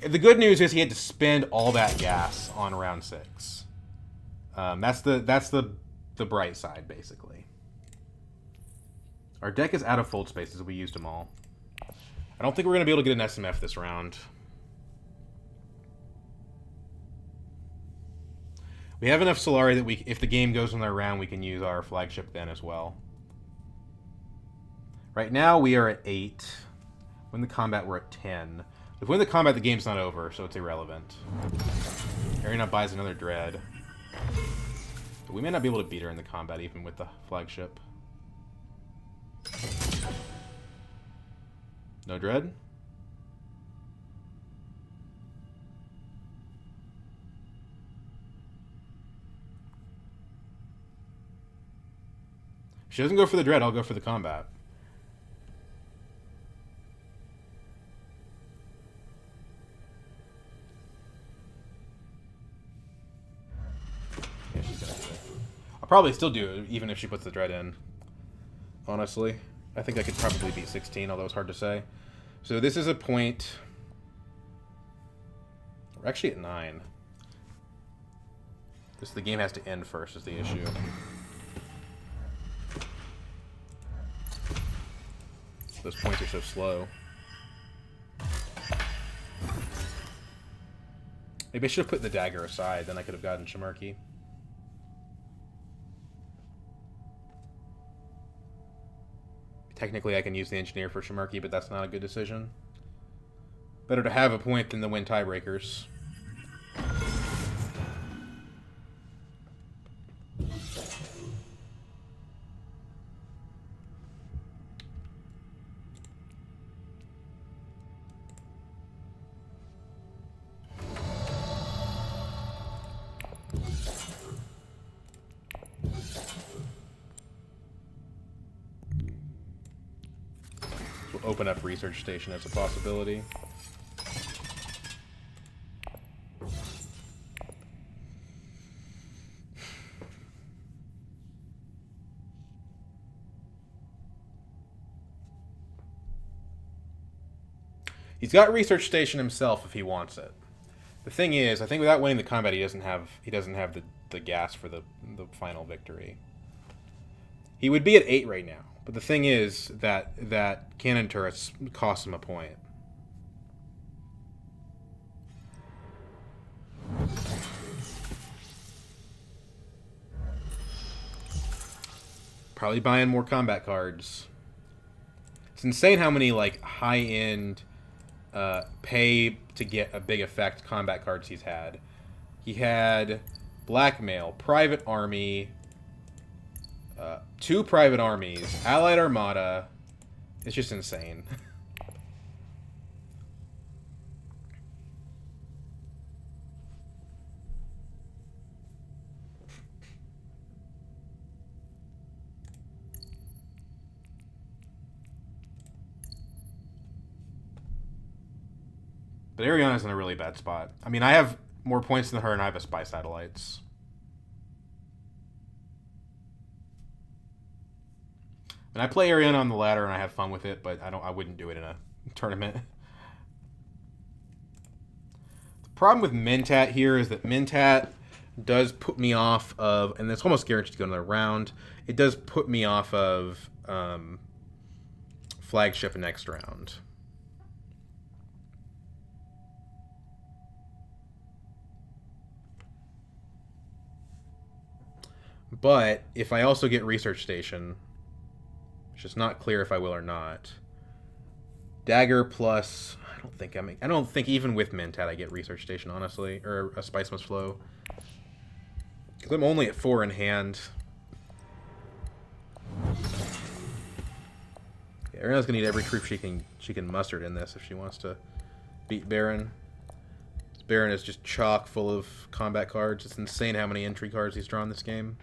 The good news is he had to spend all that gas on round 6. That's the bright side, basically. Our deck is out of fold spaces. We used them all. I don't think we're going to be able to get an SMF this round. We have enough Solari that we, if the game goes another round, we can use our flagship then as well. Right now, we are at 8. Win the combat, we're at 10. If we win the combat, the game's not over, so it's irrelevant. Arena buys another Dread. But we may not be able to beat her in the combat, even with the flagship. No Dread? If she doesn't go for the Dread, I'll go for the combat. Yeah, she's gonna do it. I'll probably still do it, even if she puts the Dread in. Honestly. I think I could probably beat 16, although it's hard to say. So this is a point... We're actually at 9. The game has to end first is the issue. Those points are so slow. Maybe I should have put the dagger aside, then I could have gotten Shimarki. Technically, I can use the engineer for Shimarki, but that's not a good decision. Better to have a point than to win tiebreakers. Open up research station as a possibility. He's got research station himself if he wants it. The thing is, I think without winning the combat, he doesn't have the gas for the final victory. He would be at 8 right now. But the thing is that cannon turrets cost him a point. Probably buying more combat cards. It's insane how many like high-end pay to get a big effect combat cards he's had. He had Blackmail, Private Army, 2 Private Armies, Allied Armada. It's just insane. But Ariana's in a really bad spot. I mean, I have more points than her, and I have a Spy Satellites. And I play Ariana on the ladder, and I have fun with it, but I wouldn't do it in a tournament. The problem with Mentat here is that Mentat does put me off of, and it's almost guaranteed to go another round. It does put me off of Flagship next round. But if I also get Research Station, which is not clear if I will or not, Dagger plus I don't think even with Mentat I get Research Station, honestly, or a Spice Must Flow. Because I'm only at 4 in hand. Yeah, Ariana's gonna need every troop she can muster in this if she wants to beat Baron. This Baron is just chock full of combat cards. It's insane how many entry cards he's drawn this game.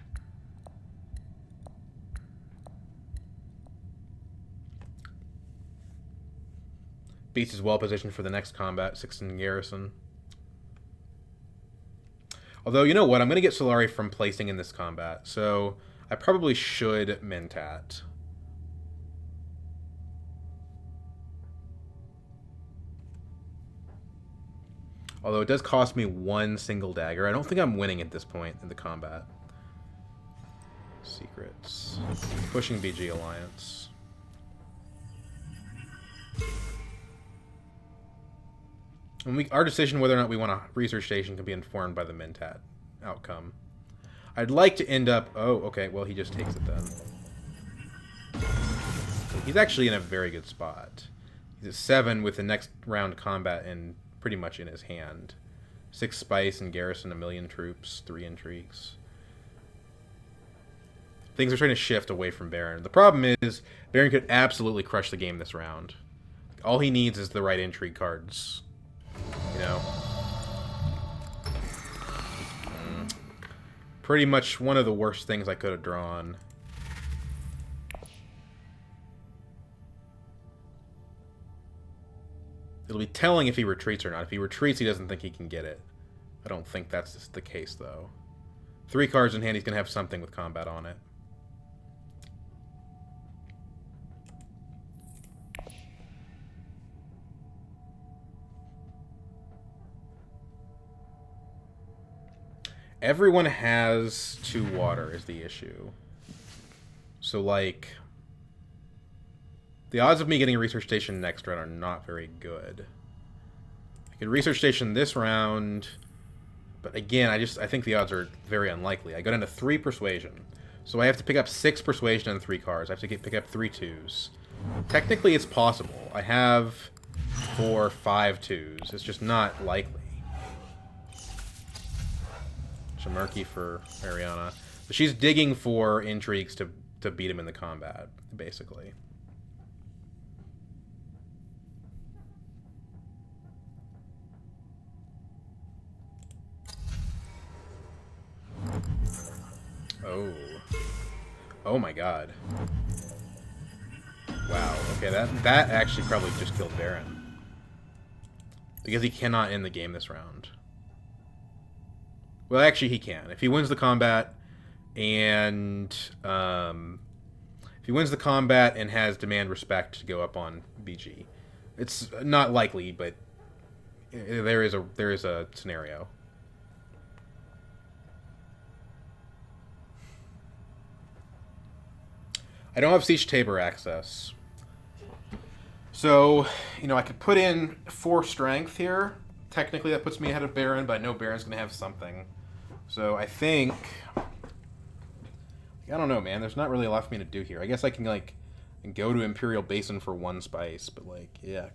Beast is well positioned for the next combat, 6 in Garrison. Although, you know what? I'm going to get Solari from placing in this combat, so I probably should Mentat. Although it does cost me 1 single dagger. I don't think I'm winning at this point in the combat. Secrets. Pushing BG Alliance. And our decision whether or not we want a research station can be informed by the Mentat outcome. I'd like to end up... Oh, okay. Well, he just takes it then. He's actually in a very good spot. He's at 7 with the next round combat in pretty much in his hand. 6 spice and garrison, 1 million troops, 3 intrigues. Things are trying to shift away from Baron. The problem is Baron could absolutely crush the game this round. All he needs is the right intrigue cards. You know? Pretty much one of the worst things I could have drawn. It'll be telling if he retreats or not. If he retreats, he doesn't think he can get it. I don't think that's just the case, though. 3 cards in hand, he's going to have something with combat on it. Everyone has 2 water is the issue. So, like, the odds of me getting a research station next round are not very good. I could research station this round, but again, I think the odds are very unlikely. I go down to 3 persuasion, so I have to pick up 6 persuasion and 3 cards. I have to pick up 3 2s. Technically, it's possible. I have 4, 5 2s. It's just not likely. Murky for Ariana. But she's digging for intrigues to beat him in the combat, basically. Oh. Oh my god. Wow. Okay, that actually probably just killed Baron. Because he cannot end the game this round. Well, actually, he can. If he wins the combat and if he wins the combat and has demand respect to go up on BG, it's not likely, but there is a scenario. I don't have Siege Tabor access, so I could put in 4 strength here. Technically, that puts me ahead of Baron, but I know Baron's going to have something. So I think I don't know, man. There's not really a lot for me to do here. I guess I can, like, go to Imperial Basin for 1 spice, but, like, yuck.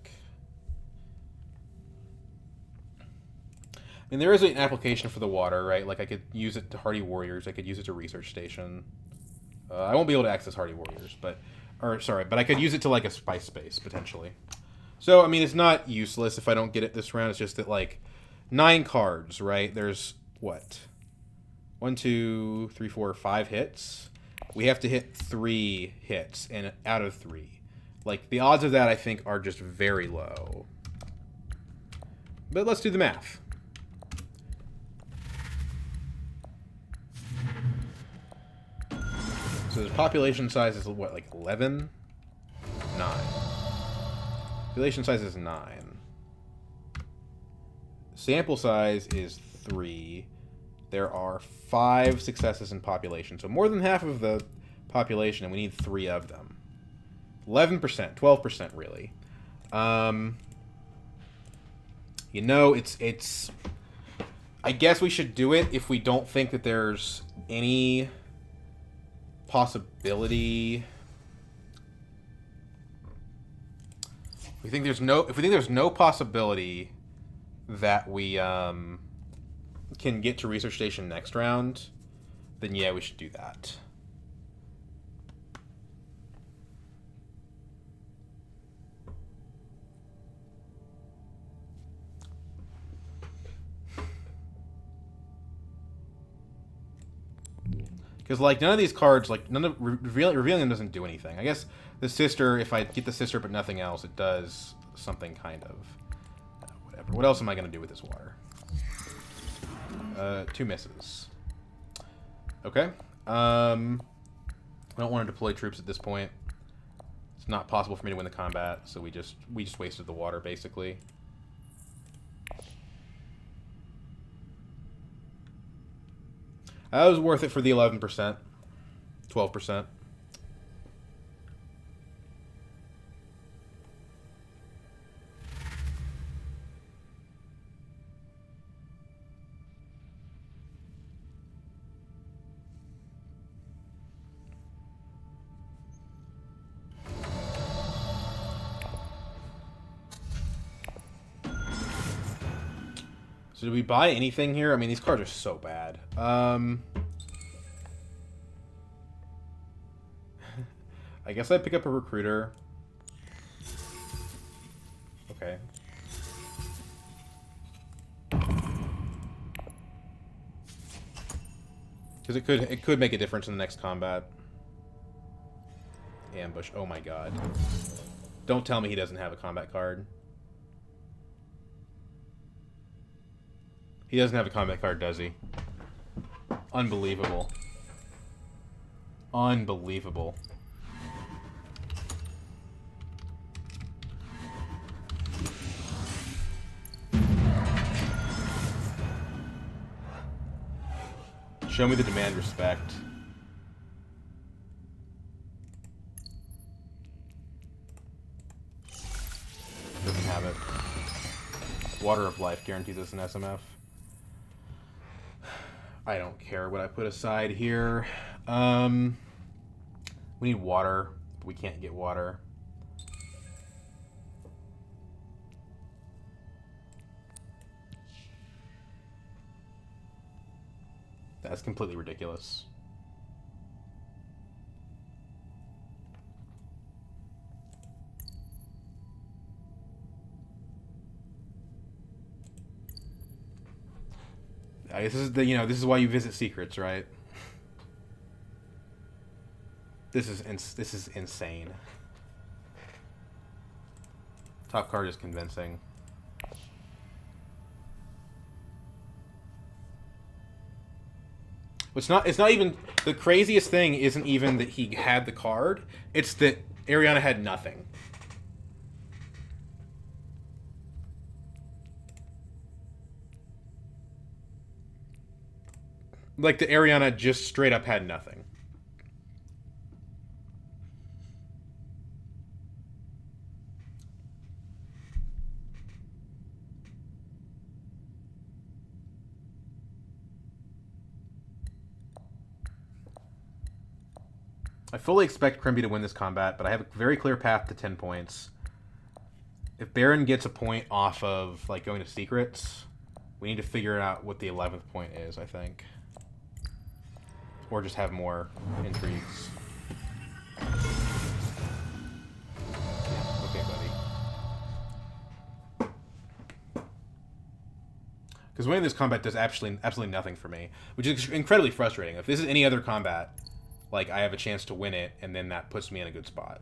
I mean, there is an application for the water, right? Like, I could use it to Hardy Warriors. I could use it to Research Station. I won't be able to access Hardy Warriors, but I could use it to, like, a spice space, potentially. So, I mean, it's not useless if I don't get it this round. It's just that, like, 9 cards, right? There's, what? 1, 2, 3, 4, 5 hits. We have to hit 3 hits out of 3. Like, the odds of that, I think, are just very low. But let's do the math. So the population size is, what, like 11? 9. Population size is 9. Sample size is 3. There are 5 successes in population. So more than half of the population, and we need 3 of them. 11%, 12% really. You know, it's... I guess we should do it if we don't think that there's any possibility. If we think there's no possibility that we can get to Research Station next round, then yeah, we should do that. Because, like, none of these cards, like, revealing them doesn't do anything. I guess the sister, if I get the sister but nothing else, it does something kind of. Whatever. What else am I going to do with this water? 2 misses. Okay. I don't want to deploy troops at this point. It's not possible for me to win the combat, so we just wasted the water, basically. That was worth it for the 11%. 12%. So do we buy anything here? I mean, these cards are so bad. I guess I pick up a recruiter. Okay. Because it could make a difference in the next combat. Ambush. Oh my god. Don't tell me he doesn't have a combat card. He doesn't have a combat card, does he? Unbelievable. Unbelievable. Show me the demand respect. Doesn't have it. Water of Life guarantees us an SMF. I don't care what I put aside here. We need water, but we can't get water. That's completely ridiculous. This is this is why you visit secrets, right? This is insane. Top card is convincing. It's not even the craziest thing. Isn't even that he had the card. It's that Ariana had nothing. Like, the Ariana just straight up had nothing. I fully expect Crimby to win this combat, but I have a very clear path to 10 points. If Baron gets a point off of like going to secrets, we need to figure out what the 11th point is, I think. Or just have more intrigues. Yeah, okay, buddy. Because winning this combat does absolutely nothing for me, which is incredibly frustrating. If this is any other combat, like, I have a chance to win it, and then that puts me in a good spot.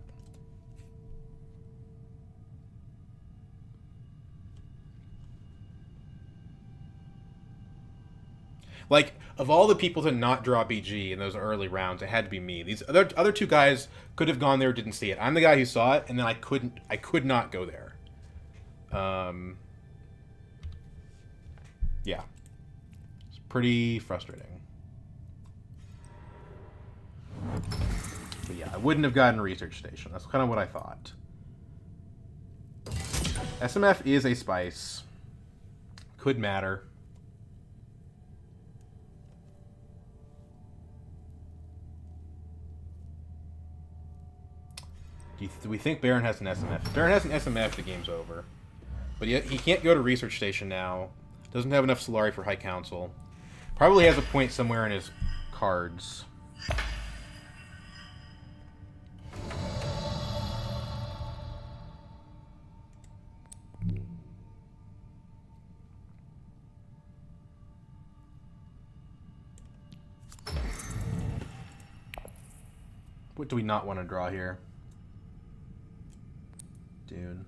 Like, of all the people to not draw BG in those early rounds, it had to be me. These other two guys could have gone there, didn't see it. I'm the guy who saw it, and then I could not go there. Yeah. It's pretty frustrating. But yeah, I wouldn't have gotten a research station. That's kind of what I thought. SMF is a spice. Could matter. Do we think Baron has an SMF? If Baron has an SMF, the game's over. But yet he can't go to research station now. Doesn't have enough Solari for High Council. Probably has a point somewhere in his cards. What do we not want to draw here? Dune.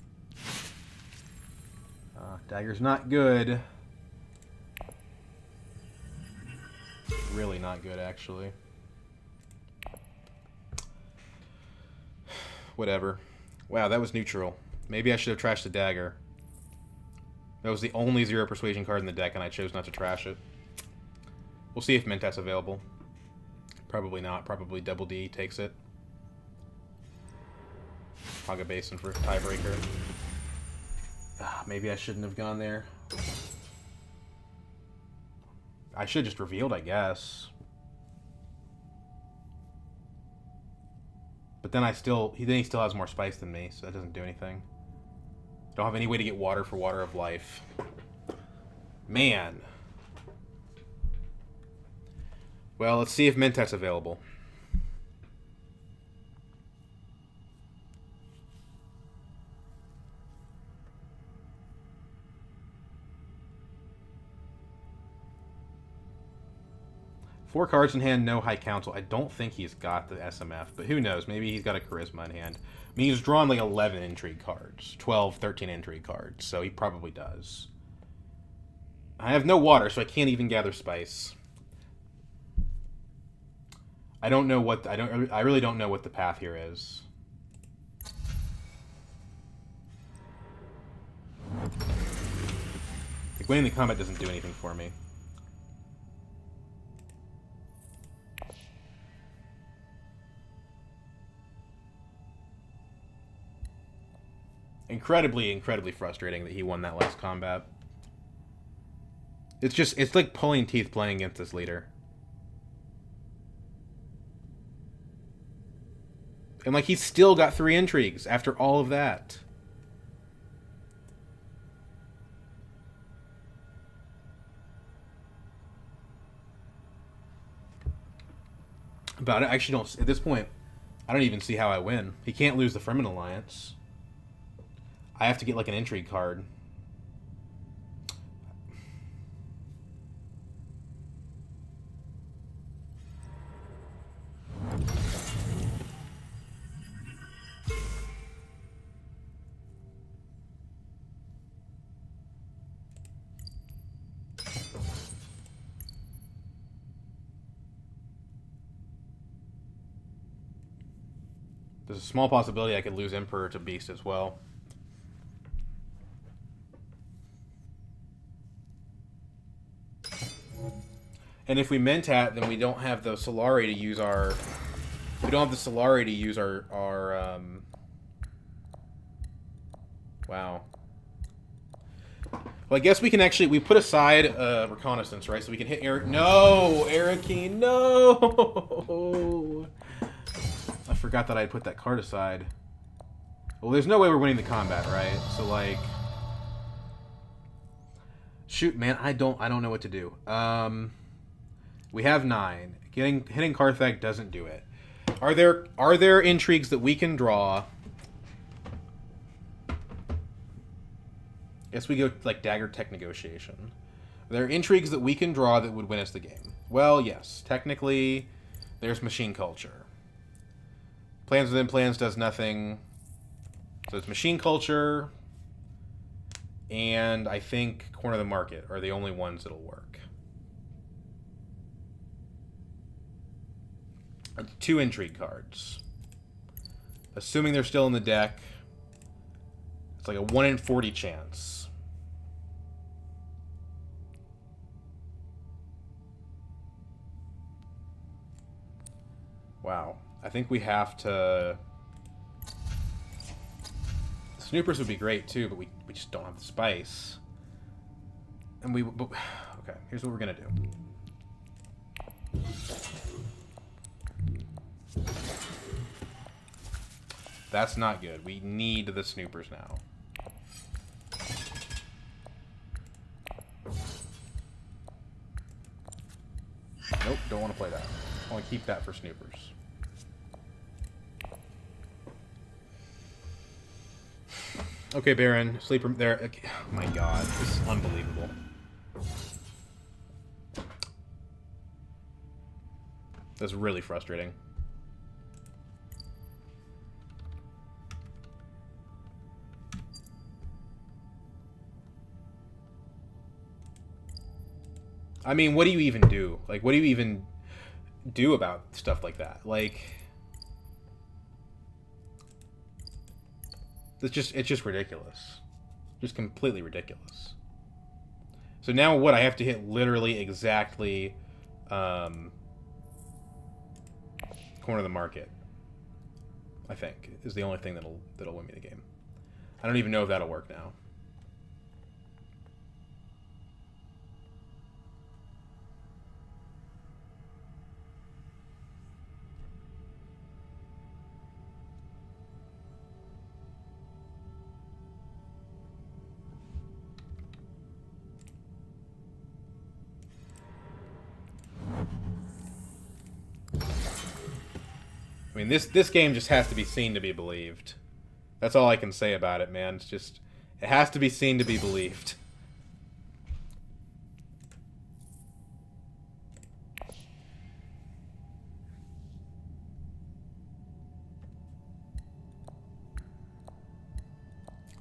Dagger's not good. Really not good, actually. Whatever. Wow, that was neutral. Maybe I should have trashed the dagger. That was the only 0 persuasion card in the deck, and I chose not to trash it. We'll see if Mentat's available. Probably not. Probably Double D takes it. Paga Basin for tiebreaker. Maybe I shouldn't have gone there. I should have just revealed, I guess. But then he still has more spice than me, so that doesn't do anything. Don't have any way to get water for Water of Life. Man. Well, let's see if Mentat's available. Four cards in hand, no High Council. I don't think he's got the SMF, but who knows? Maybe he's got a Charisma in hand. I mean, he's drawn like 11 Intrigue cards. 12, 13 Intrigue cards, so he probably does. I have no water, so I can't even gather spice. I don't know what... I really don't know what the path here is. Like, winning the combat doesn't do anything for me. Incredibly frustrating that he won that last combat. It's like pulling teeth playing against this leader. And like, he's still got 3 intrigues after all of that. But I actually don't, at this point, I don't even see how I win. He can't lose the Fremen Alliance. I have to get like an Intrigue card. There's a small possibility I could lose Emperor to Beast as well. And if we Mentat, then we don't have the Solari to use our... We don't have the Solari to use our wow. Well, I guess we can actually... We put aside Reconnaissance, right? So we can hit Eric... No! Erikine, no! forgot that I had put that card aside. Well, there's no way we're winning the combat, right? So, like... Shoot, man, I don't know what to do. We have 9. Hitting Carthag doesn't do it. Are there intrigues that we can draw? Guess we go like Dagger Tech Negotiation. Are there intrigues that we can draw that would win us the game? Well, yes. Technically, there's Machine Culture. Plans Within Plans does nothing. So it's Machine Culture, and I think Corner of the Market are the only ones that'll work. 2 Intrigue cards. Assuming they're still in the deck, it's like a 1 in 40 chance. Wow. I think we have to... Snoopers would be great too, but we just don't have the spice. And okay, here's what we're gonna do. That's not good. We need the Snoopers now. Nope, don't want to play that. I want to keep that for Snoopers. Okay, Baron, sleeper there. Okay. Oh my god, this is unbelievable. That's really frustrating. I mean, what do you even do? Like, what do you even do about stuff like that? Like, it's just ridiculous. Just completely ridiculous. So now what? I have to hit literally exactly Corner of the Market, I think, is the only thing that'll win me the game. I don't even know if that'll work now. I mean, this game just has to be seen to be believed. That's all I can say about it, man. It's just, it has to be seen to be believed.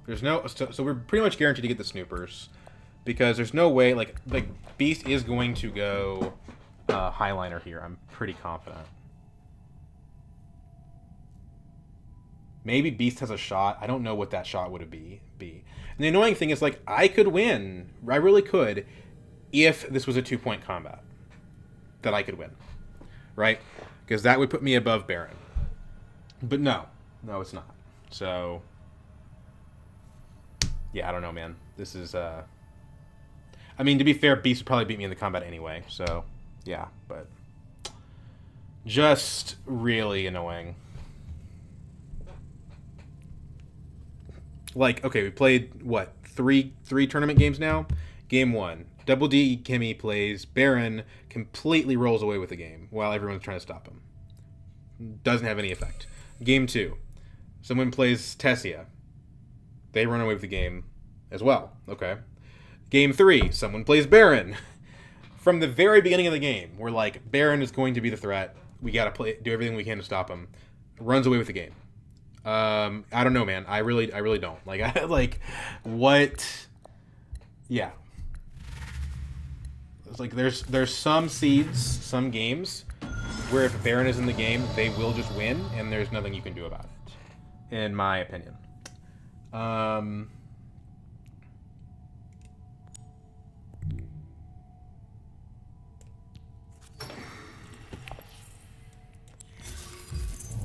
There's no, so we're pretty much guaranteed to get the Snoopers, because there's no way, like Beast is going to go Highliner here. I'm pretty confident. Maybe Beast has a shot. I don't know what that shot would be. And the annoying thing is, like, I could win. I really could, if this was a 2-point combat. That I could win. Right? Because that would put me above Baron. But no. No, it's not. So, yeah, I don't know, man. This is, I mean, to be fair, Beast would probably beat me in the combat anyway. So, yeah, but just really annoying. Like, okay, we played, what, three tournament games now? Game 1, Double D Kimmy plays Baron, completely rolls away with the game while everyone's trying to stop him. Doesn't have any effect. Game 2, someone plays Tessia. They run away with the game as well. Okay. Game 3, someone plays Baron. From the very beginning of the game, we're like, Baron is going to be the threat. We gotta do everything we can to stop him. Runs away with the game. I don't know, man. I really don't. Like, what? Yeah. It's like there's some seeds, some games where if Baron is in the game, they will just win, and there's nothing you can do about it, in my opinion.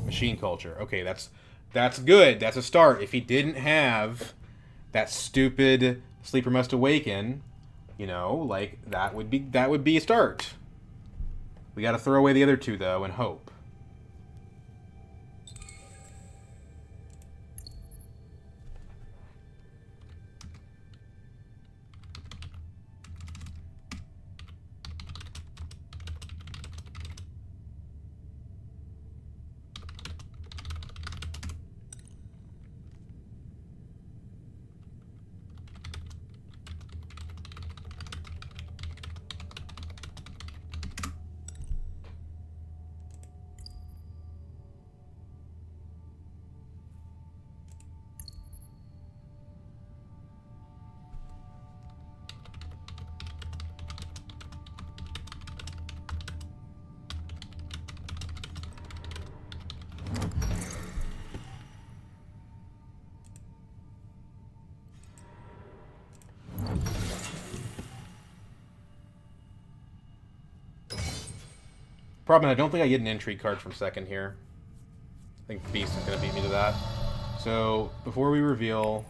Machine Culture. Okay, that's good. That's a start. If he didn't have that stupid Sleeper Must Awaken, you know, like, that would be a start. We got to throw away the other two though and hope. Problem, I don't think I get an Intrigue card from second here. I think Beast is going to beat me to that. So, before we reveal...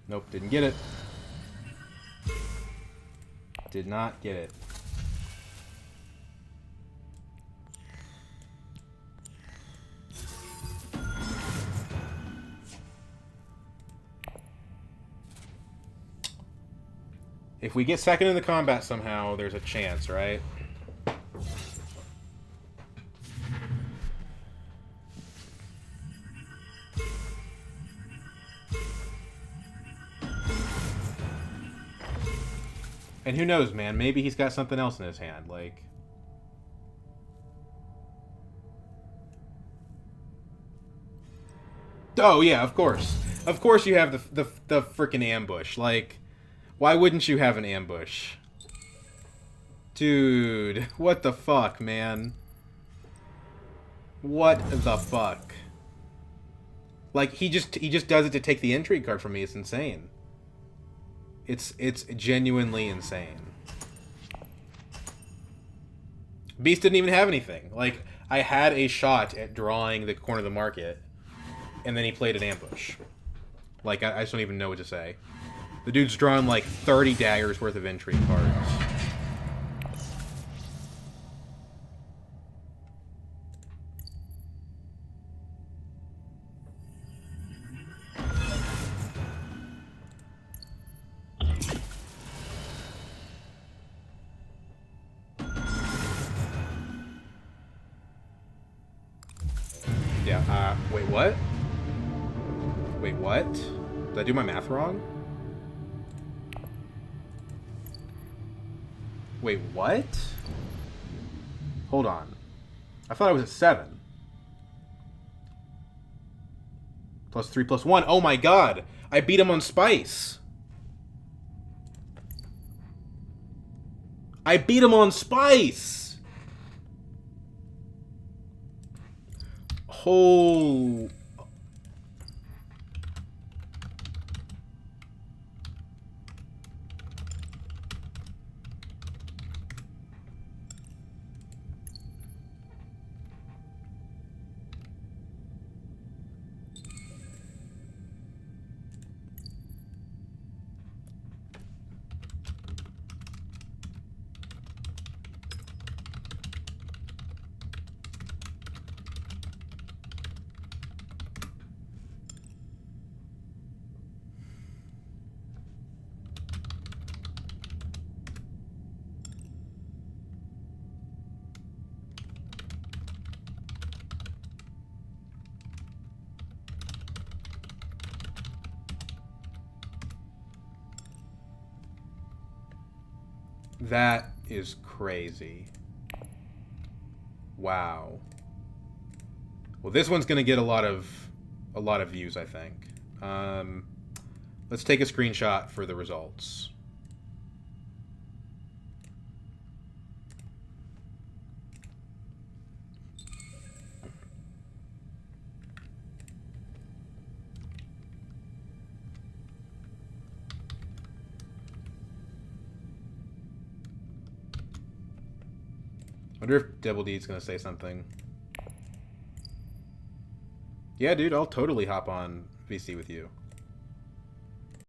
Nope, didn't get it. Did not get it. If we get second in the combat somehow, there's a chance, right? And who knows, man? Maybe he's got something else in his hand, like... Oh, yeah, of course. Of course you have the frickin' ambush. Like, why wouldn't you have an ambush? Dude, what the fuck, man? What the fuck? Like, he just does it to take the Intrigue card from me. It's insane. It's genuinely insane. Beast didn't even have anything. Like, I had a shot at drawing the corner of the market, and then he played an ambush. Like, I just don't even know what to say. The dude's drawn, like, 30 daggers worth of Intrigue cards. Yeah, wait, what? Wait, what? Did I do my math wrong? Wait, what? Hold on. I thought I was at 7. Plus 3 plus 1. Oh my god! I beat him on Spice! I beat him on Spice! Oh... That is crazy. Wow. Well, this one's gonna get a lot of views, I think. Let's take a screenshot for the results. I wonder if Double D's gonna say something. Yeah, dude, I'll totally hop on VC with you.